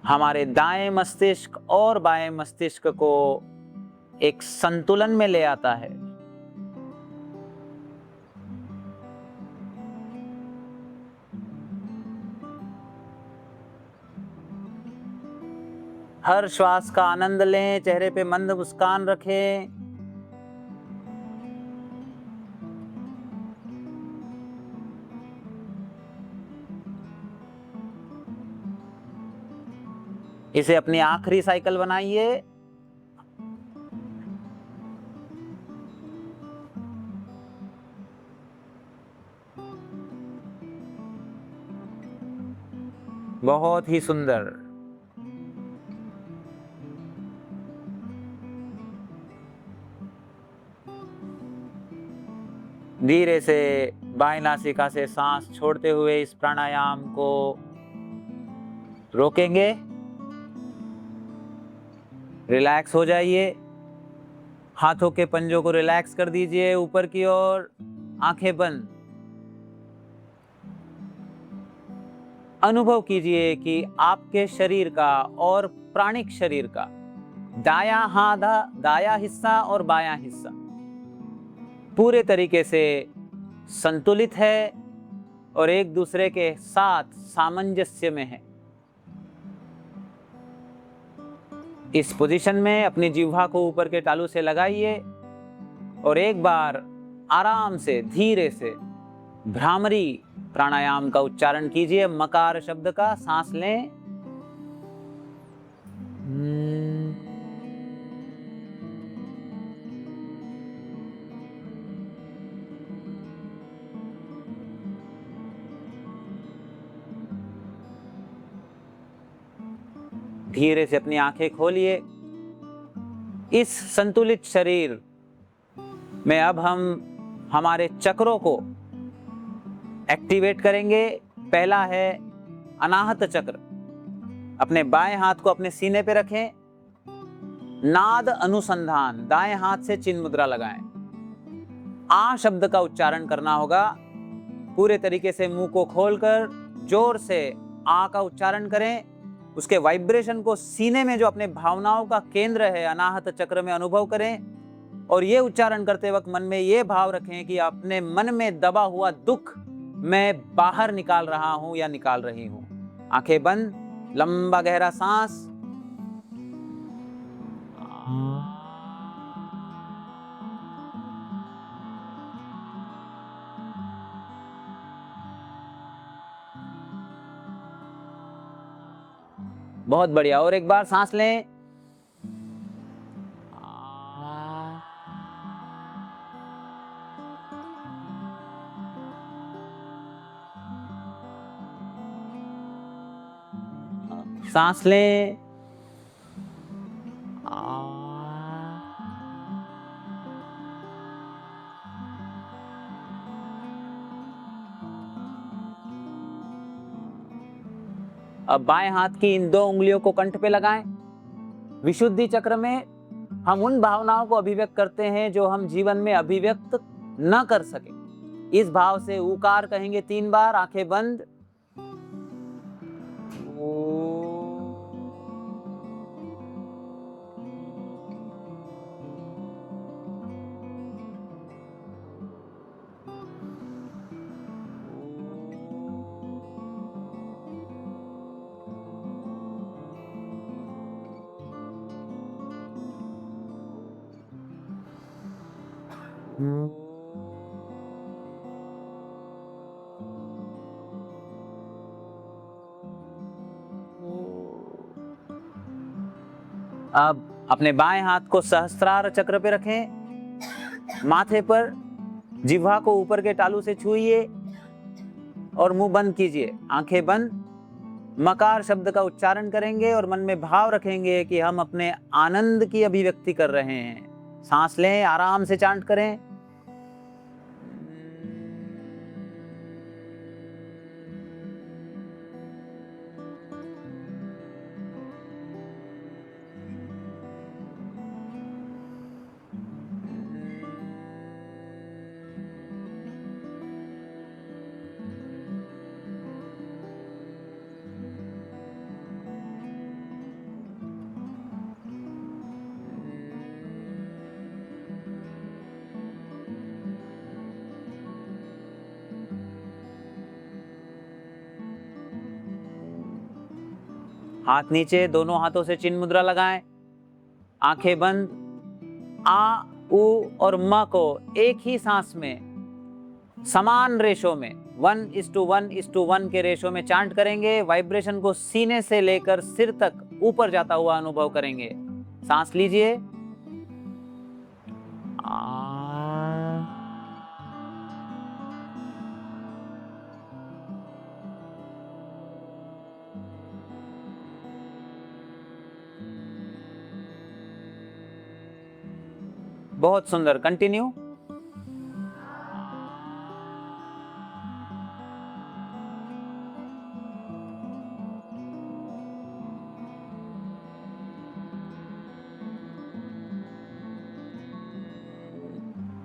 हमारे दाएं मस्तिष्क और बाएं मस्तिष्क को एक संतुलन में ले आता है। हर श्वास का आनंद लें, चेहरे पे मंद मुस्कान रखें। इसे अपनी आखिरी साइकिल बनाइए। बहुत ही सुंदर। धीरे से बाएं नासिका से सांस छोड़ते हुए इस प्राणायाम को रोकेंगे। रिलैक्स हो जाइए। हाथों के पंजों को रिलैक्स कर दीजिए ऊपर की ओर, आंखें बंद। अनुभव कीजिए कि आपके शरीर का और प्राणिक शरीर का दायां हिस्सा और बायां हिस्सा पूरे तरीके से संतुलित है और एक दूसरे के साथ सामंजस्य में है। इस पोजीशन में अपनी जिह्वा को ऊपर के तालू से लगाइए और एक बार आराम से धीरे से भ्रामरी प्राणायाम का उच्चारण कीजिए। मकार शब्द का सांस लें। धीरे से अपनी आंखें खोलिए। इस संतुलित शरीर में अब हम हमारे चक्रों को एक्टिवेट करेंगे। पहला है अनाहत चक्र। अपने बाएं हाथ को अपने सीने पे रखें। नाद अनुसंधान, दाएं हाथ से चिन्ह मुद्रा लगाएं। आ शब्द का उच्चारण करना होगा। पूरे तरीके से मुंह को खोलकर जोर से आ का उच्चारण करें। उसके वाइब्रेशन को सीने में, जो अपने भावनाओं का केंद्र है, अनाहत चक्र में अनुभव करें। और ये उच्चारण करते वक्त मन में ये भाव रखें कि अपने मन में दबा हुआ दुख मैं बाहर निकाल रहा हूं या निकाल रही हूं। आंखें बंद, लंबा गहरा सांस। बहुत बढ़िया। और एक बार सांस लें। सांस लें। अब बाएं हाथ की इन 2 उंगलियों को कंठ पे लगाएं। विशुद्धि चक्र में हम उन भावनाओं को अभिव्यक्त करते हैं जो हम जीवन में अभिव्यक्त न कर सके। इस भाव से ऊकार कहेंगे 3 बार, आंखें बंद। अब अपने बाएं हाथ को सहस्त्रार चक्र पे रखें। माथे पर जिह्वा को ऊपर के तालू से छूइए और मुंह बंद कीजिए, आंखें बंद। मकार शब्द का उच्चारण करेंगे और मन में भाव रखेंगे कि हम अपने आनंद की अभिव्यक्ति कर रहे हैं। सांस लें, आराम से चांट करें। हाथ नीचे, दोनों हाथों से चिन्ह मुद्रा लगाएं, आंखें बंद। आ, उ और म को एक ही सांस में समान रेशो में 1:1:1 के रेशो में चांट करेंगे। वाइब्रेशन को सीने से लेकर सिर तक ऊपर जाता हुआ अनुभव करेंगे। सांस लीजिए। बहुत सुंदर, कंटिन्यू।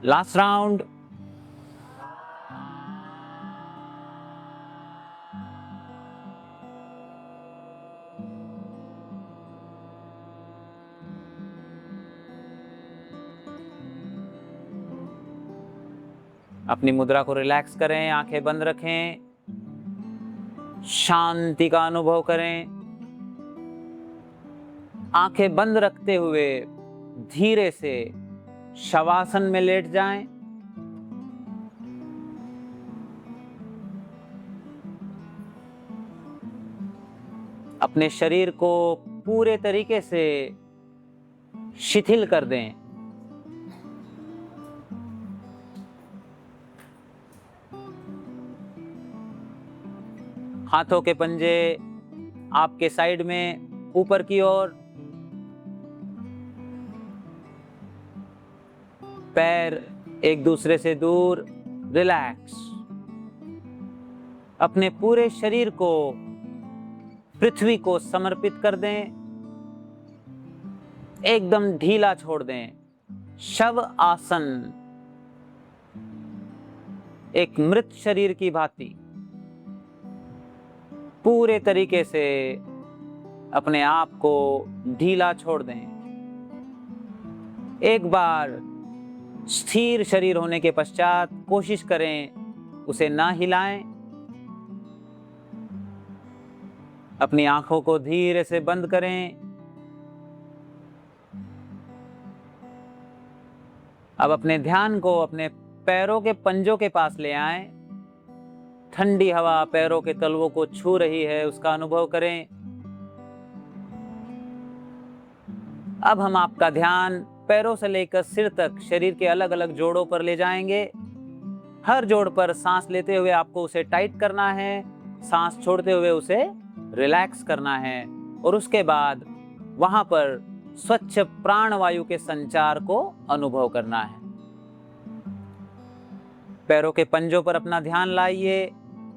Last round. अपनी मुद्रा को रिलैक्स करें, आंखें बंद रखें, शांति का अनुभव करें। आंखें बंद रखते हुए धीरे से शवासन में लेट जाएं। अपने शरीर को पूरे तरीके से शिथिल कर दें। हाथों के पंजे आपके साइड में ऊपर की ओर, पैर एक दूसरे से दूर, रिलैक्स। अपने पूरे शरीर को पृथ्वी को समर्पित कर दें, एकदम ढीला छोड़ दें। शव आसन, एक मृत शरीर की भांति पूरे तरीके से अपने आप को ढीला छोड़ दें। एक बार स्थिर शरीर होने के पश्चात कोशिश करें उसे ना हिलाएं। अपनी आंखों को धीरे से बंद करें। अब अपने ध्यान को अपने पैरों के पंजों के पास ले आएं। ठंडी हवा पैरों के तलवों को छू रही है, उसका अनुभव करें। अब हम आपका ध्यान पैरों से लेकर सिर तक शरीर के अलग अलग जोड़ों पर ले जाएंगे। हर जोड़ पर सांस लेते हुए आपको उसे टाइट करना है, सांस छोड़ते हुए उसे रिलैक्स करना है, और उसके बाद वहां पर स्वच्छ प्राणवायु के संचार को अनुभव करना है। पैरों के पंजों पर अपना ध्यान लाइए।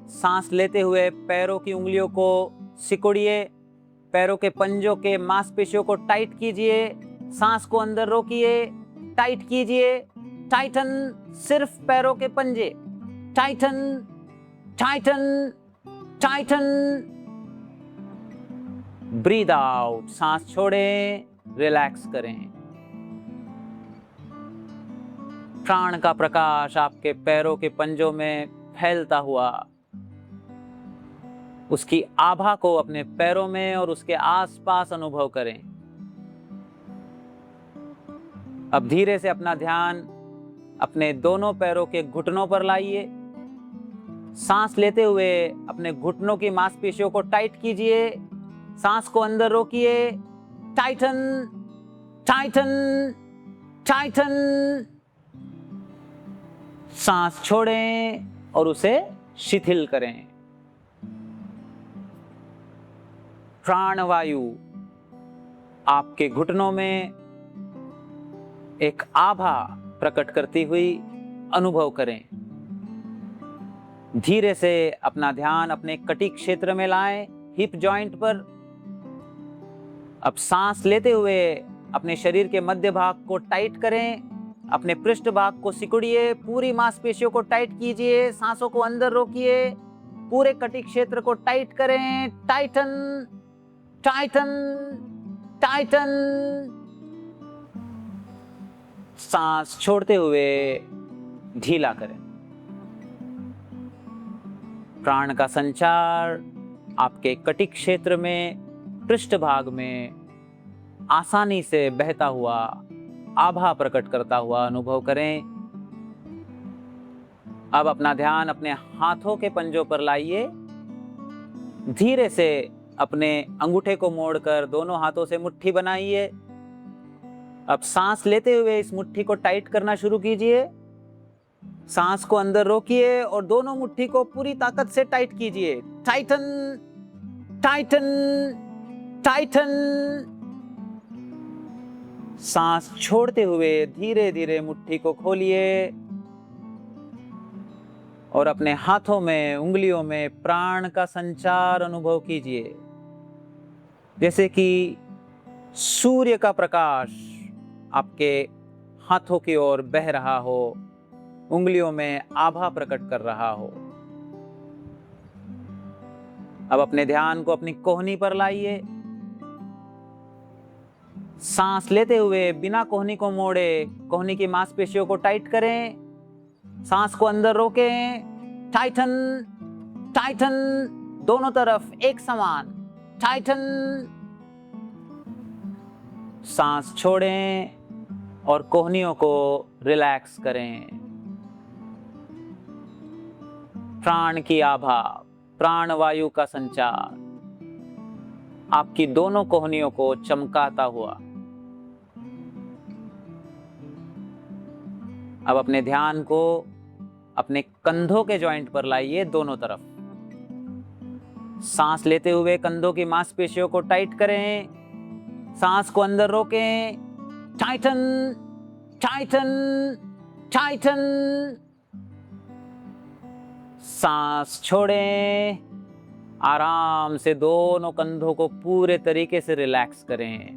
सांस लेते हुए पैरों की उंगलियों को सिकुड़िए, पैरों के पंजों के मांसपेशियों को टाइट कीजिए, सांस को अंदर रोकिए, टाइट कीजिए, टाइटन सिर्फ पैरों के पंजे, Titan Titan Titan. Breathe out, सांस छोड़ें, रिलैक्स करें। प्राण का प्रकाश आपके पैरों के पंजों में फैलता हुआ, उसकी आभा को अपने पैरों में और उसके आसपास अनुभव करें। अब धीरे से अपना ध्यान अपने दोनों पैरों के घुटनों पर लाइए। सांस लेते हुए अपने घुटनों की मांसपेशियों को टाइट कीजिए, सांस को अंदर रोकिए, टाइटन टाइटन टाइटन। सांस छोड़ें और उसे शिथिल करें। प्राणवायु आपके घुटनों में एक आभा प्रकट करती हुई अनुभव करें। धीरे से अपना ध्यान अपने कटी क्षेत्र में लाएं, हिप जॉइंट पर। अब सांस लेते हुए अपने शरीर के मध्य भाग को टाइट करें, अपने पृष्ठ भाग को सिकुड़िए, पूरी मांसपेशियों को टाइट कीजिए, सांसों को अंदर रोकिए, पूरे कटी क्षेत्र को टाइट करें। Titan Titan Titan. सांस छोड़ते हुए ढीला करें। प्राण का संचार आपके कटी क्षेत्र में पृष्ठभाग में आसानी से बहता हुआ आभा प्रकट करता हुआ अनुभव करें। अब अपना ध्यान अपने हाथों के पंजों पर लाइए। धीरे से अपने अंगूठे को मोड़कर दोनों हाथों से मुट्ठी बनाइए। अब सांस लेते हुए इस मुट्ठी को टाइट करना शुरू कीजिए। सांस को अंदर रोकिए और दोनों मुट्ठी को पूरी ताकत से टाइट कीजिए। Titan, Titan, Titan. सांस छोड़ते हुए धीरे धीरे मुट्ठी को खोलिए और अपने हाथों में, उंगलियों में प्राण का संचार अनुभव कीजिए। जैसे कि सूर्य का प्रकाश आपके हाथों की ओर बह रहा हो, उंगलियों में आभा प्रकट कर रहा हो। अब अपने ध्यान को अपनी कोहनी पर लाइए। सांस लेते हुए बिना कोहनी को मोड़े कोहनी की मांसपेशियों को टाइट करें। सांस को अंदर रोकें। टाइटन, टाइटन, दोनों तरफ एक समान। टाइटन। सांस छोड़ें और कोहनियों को रिलैक्स करें। प्राण की आभा, प्राण वायु का संचार आपकी दोनों कोहनियों को चमकाता हुआ। अब अपने ध्यान को अपने कंधों के जॉइंट पर लाइए, दोनों तरफ। सांस लेते हुए कंधों की मांसपेशियों को टाइट करें। सांस को अंदर रोकें। Titan, Titan, Titan. सांस छोड़ें। आराम से दोनों कंधों को पूरे तरीके से रिलैक्स करें।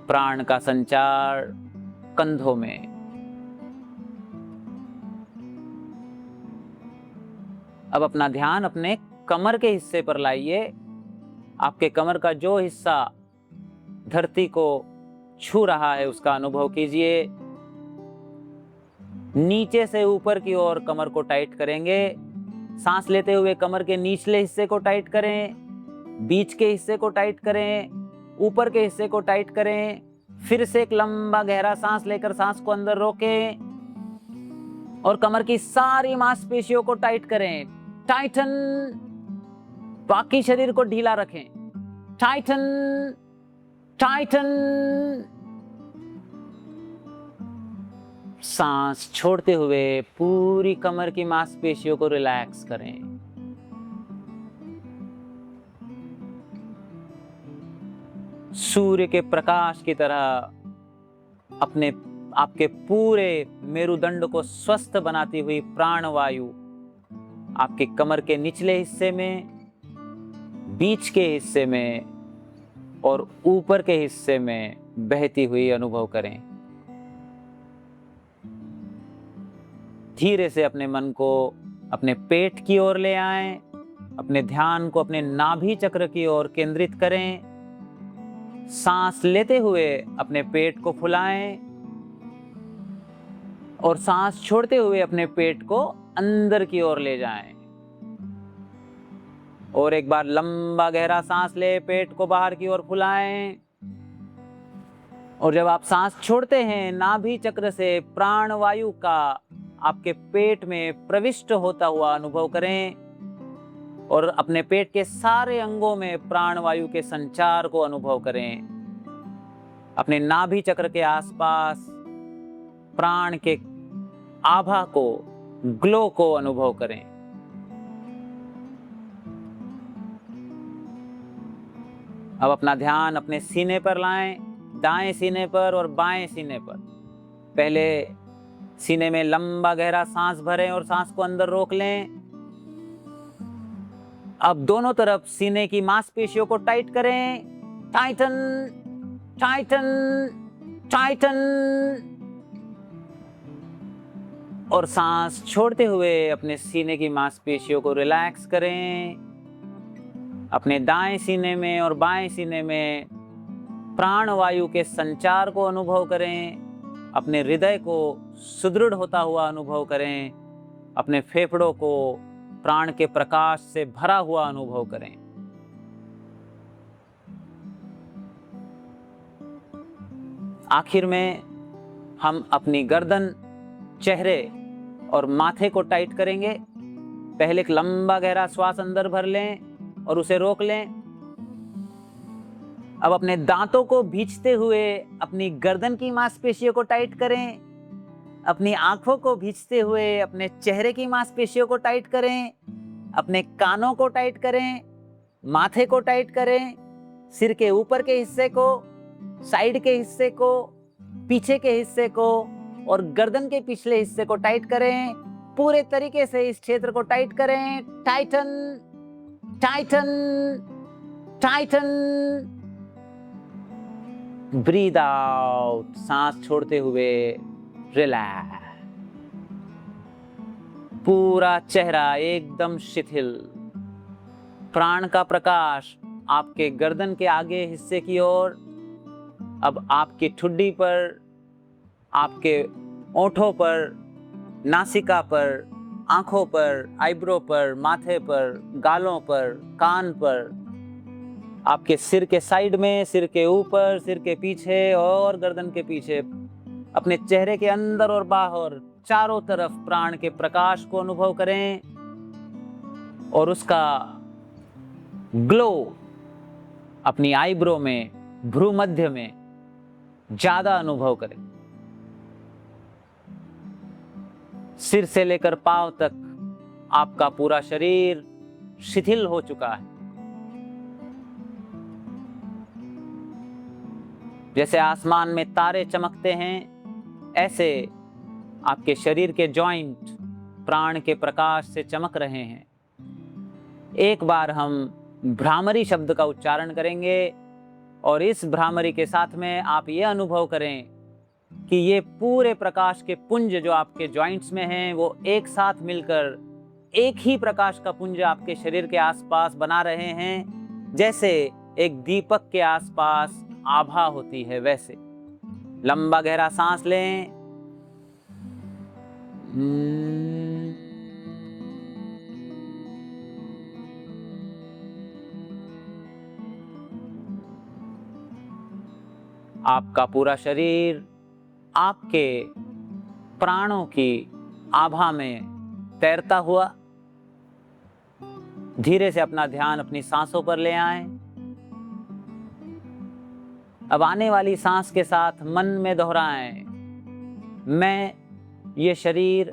प्राण का संचार कंधों में। अब अपना ध्यान अपने कमर के हिस्से पर लाइए। आपके कमर का जो हिस्सा धरती को छू रहा है उसका अनुभव कीजिए। नीचे से ऊपर की ओर कमर को टाइट करेंगे। सांस लेते हुए कमर के निचले हिस्से को टाइट करें, बीच के हिस्से को टाइट करें, ऊपर के हिस्से को टाइट करें। फिर से एक लंबा गहरा सांस लेकर सांस को अंदर रोकें और कमर की सारी मांसपेशियों को टाइट करें। टाइटन। बाकी शरीर को ढीला रखें। Titan, Titan. सांस छोड़ते हुए पूरी कमर की मांसपेशियों को रिलैक्स करें। सूर्य के प्रकाश की तरह अपने आपके पूरे मेरुदंड को स्वस्थ बनाती हुई प्राणवायु आपके कमर के निचले हिस्से में, बीच के हिस्से में और ऊपर के हिस्से में बहती हुई अनुभव करें। धीरे से अपने मन को अपने पेट की ओर ले आएं। अपने ध्यान को अपने नाभि चक्र की ओर केंद्रित करें। सांस लेते हुए अपने पेट को फुलाएं और सांस छोड़ते हुए अपने पेट को अंदर की ओर ले जाएं। और एक बार लंबा गहरा सांस ले, पेट को बाहर की ओर फुलाएं। और जब आप सांस छोड़ते हैं, नाभि चक्र से प्राण वायु का आपके पेट में प्रविष्ट होता हुआ अनुभव करें और अपने पेट के सारे अंगों में प्राण वायु के संचार को अनुभव करें। अपने नाभि चक्र के आसपास प्राण के आभा को, ग्लो को अनुभव करें। अब अपना ध्यान अपने सीने पर लाएं, दाएं सीने पर और बाएं सीने पर। पहले सीने में लंबा गहरा सांस भरें और सांस को अंदर रोक लें। अब दोनों तरफ सीने की मांसपेशियों को टाइट करें। Titan, Titan, Titan. और सांस छोड़ते हुए अपने सीने की मांसपेशियों को रिलैक्स करें। अपने दाएं सीने में और बाएं सीने में प्राण वायु के संचार को अनुभव करें। अपने हृदय को सुदृढ़ होता हुआ अनुभव करें। अपने फेफड़ों को प्राण के प्रकाश से भरा हुआ अनुभव करें। आखिर में हम अपनी गर्दन, चेहरे और माथे को टाइट करेंगे। पहले एक लंबा गहरा श्वास अंदर भर लें और उसे रोक लें। अब अपने दांतों को भींचते हुए अपनी गर्दन की मांसपेशियों को टाइट करें। अपनी आंखों को भींचते हुए अपने चेहरे की मांसपेशियों को टाइट करें। अपने कानों को टाइट करें, माथे को टाइट करें, सिर के ऊपर के हिस्से को, साइड के हिस्से को, पीछे के हिस्से को और गर्दन के पिछले हिस्से को टाइट करें। पूरे तरीके से इस क्षेत्र को टाइट करें। Titan, Titan, Titan. Breathe out, सांस छोड़ते हुए रिलैक्स। पूरा चेहरा एकदम शिथिल। प्राण का प्रकाश आपके गर्दन के आगे हिस्से की ओर, अब आपकी ठुड्डी पर, आपके ओंठों पर, नासिका पर, आंखों पर, आईब्रो पर, माथे पर, गालों पर, कान पर, आपके सिर के साइड में, सिर के ऊपर, सिर के पीछे और गर्दन के पीछे, अपने चेहरे के अंदर और बाहर चारों तरफ प्राण के प्रकाश को अनुभव करें और उसका ग्लो अपनी आईब्रो में, भ्रू मध्य में ज्यादा अनुभव करें। सिर से लेकर पांव तक आपका पूरा शरीर शिथिल हो चुका है। जैसे आसमान में तारे चमकते हैं, ऐसे आपके शरीर के जॉइंट प्राण के प्रकाश से चमक रहे हैं। एक बार हम भ्रामरी शब्द का उच्चारण करेंगे और इस भ्रामरी के साथ में आप ये अनुभव करें कि ये पूरे प्रकाश के पुंज जो आपके जॉइंट्स में हैं, वो एक साथ मिलकर एक ही प्रकाश का पुंज आपके शरीर के आसपास बना रहे हैं। जैसे एक दीपक के आसपास आभा होती है, वैसे। लंबा गहरा सांस लें। आपका पूरा शरीर आपके प्राणों की आभा में तैरता हुआ। धीरे से अपना ध्यान अपनी सांसों पर ले आएं। अब आने वाली सांस के साथ मन में दोहराएं, मैं ये शरीर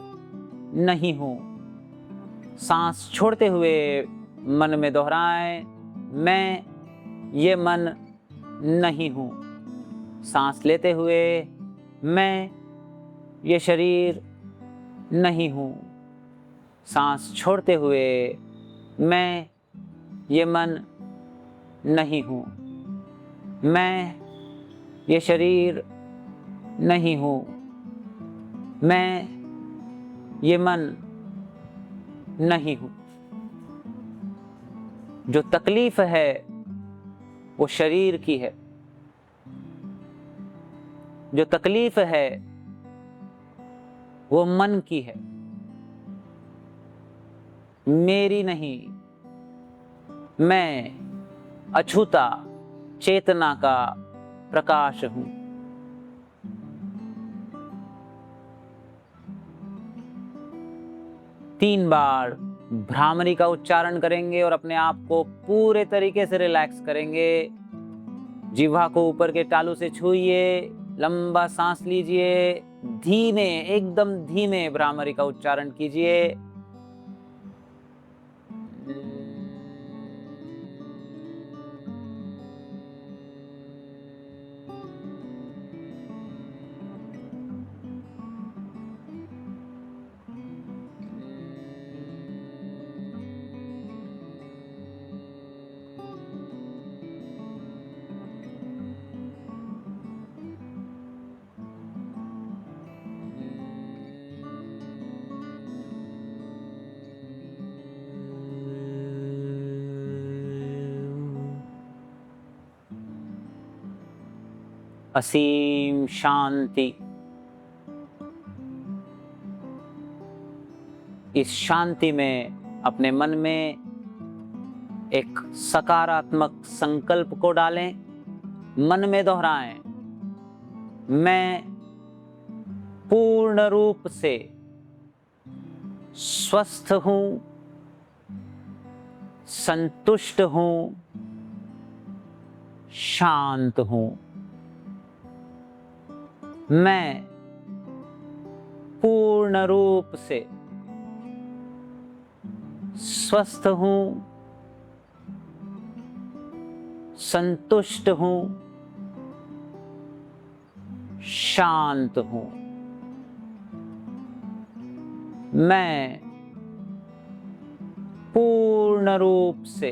नहीं हूं। सांस छोड़ते हुए मन में दोहराएं, मैं ये मन नहीं हूं। सांस लेते हुए मैं ये शरीर नहीं हूं। सांस छोड़ते हुए मैं ये मन नहीं हूं। मैं ये शरीर नहीं हूं। मैं ये मन नहीं हूं। जो तकलीफ है वो शरीर की है। जो तकलीफ है वो मन की है, मेरी नहीं। मैं अछूता चेतना का प्रकाश हूं। तीन बार भ्रामरी का उच्चारण करेंगे और अपने आप को पूरे तरीके से रिलैक्स करेंगे। जिह्वा को ऊपर के तालू से छूइए, लंबा सांस लीजिए, धीमे, एकदम धीमे भ्रामरी का उच्चारण कीजिए। असीम शांति। इस शांति में अपने मन में एक सकारात्मक संकल्प को डालें। मन में दोहराएं, मैं पूर्ण रूप से स्वस्थ हूं, संतुष्ट हूं, शांत हूं। मैं पूर्ण रूप से स्वस्थ हूं, संतुष्ट हूं, शांत हूं। मैं पूर्ण रूप से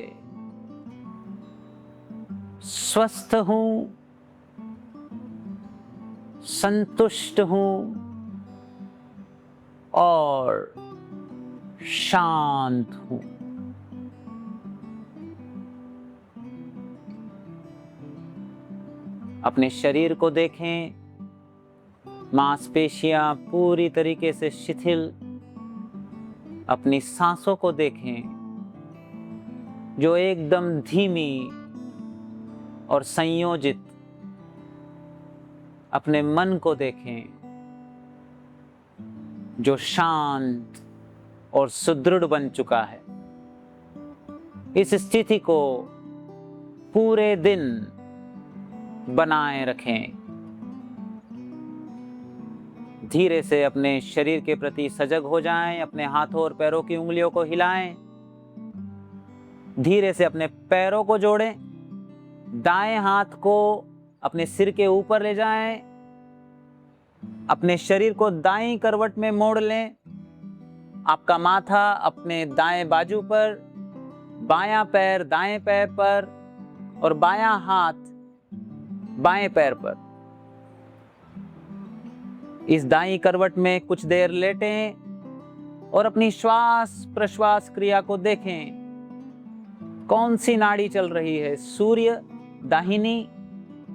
स्वस्थ हूं, संतुष्ट हूं और शांत हूं। अपने शरीर को देखें, मांसपेशियां पूरी तरीके से शिथिल। अपनी सांसों को देखें जो एकदम धीमी और संयोजित। अपने मन को देखें जो शांत और सुदृढ़ बन चुका है। इस स्थिति को पूरे दिन बनाए रखें। धीरे से अपने शरीर के प्रति सजग हो जाएं। अपने हाथों और पैरों की उंगलियों को हिलाएं। धीरे से अपने पैरों को जोड़ें। दाएं हाथ को अपने सिर के ऊपर ले जाएं। अपने शरीर को दाईं करवट में मोड़ लें। आपका माथा अपने दाएं बाजू पर, बायां पैर दाएं पैर पर और बायां हाथ बाएं पैर पर। इस दाईं करवट में कुछ देर लेटें और अपनी श्वास प्रश्वास क्रिया को देखें। कौन सी नाड़ी चल रही है, सूर्य दाहिनी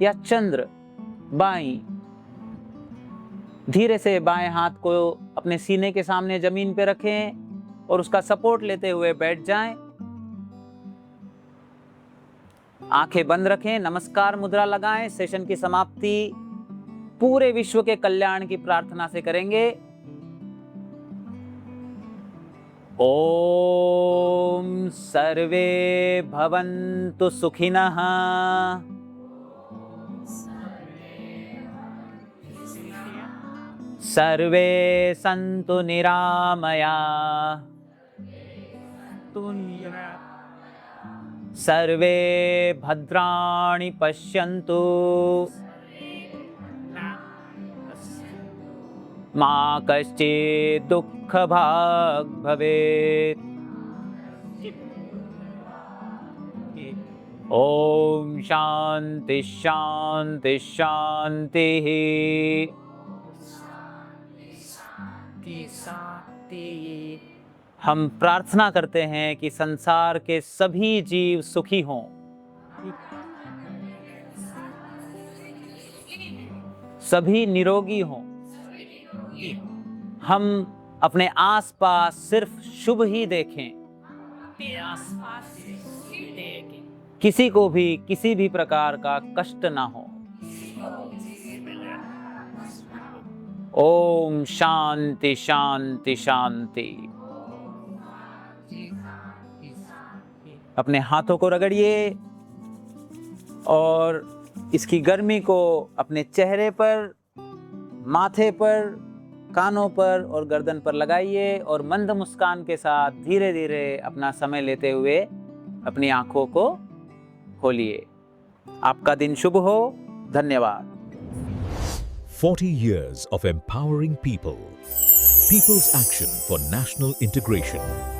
या चंद्र बाईं। धीरे से बाएं हाथ को अपने सीने के सामने जमीन पे रखें और उसका सपोर्ट लेते हुए बैठ जाएं। आंखें बंद रखें, नमस्कार मुद्रा लगाएं। सेशन की समाप्ति पूरे विश्व के कल्याण की प्रार्थना से करेंगे। ओम सर्वे भवन्तु सुखिनः। सर्वे सन्तु निरामया। सर्वे भद्राणि पश्यन्तु। मा कश्चित् दुःखभाग् भवेत्। ओम शांति शांति शांति। हम प्रार्थना करते हैं कि संसार के सभी जीव सुखी हों, सभी निरोगी हों। हम अपने आसपास सिर्फ शुभ ही देखें, किसी को भी किसी भी प्रकार का कष्ट ना हो। ओम शांति शांति शांति। अपने हाथों को रगड़िए और इसकी गर्मी को अपने चेहरे पर, माथे पर, कानों पर और गर्दन पर लगाइए और मंद मुस्कान के साथ धीरे धीरे अपना समय लेते हुए अपनी आंखों को खोलिए। आपका दिन शुभ हो। धन्यवाद। 40 years of empowering people. People's Action for National Integration.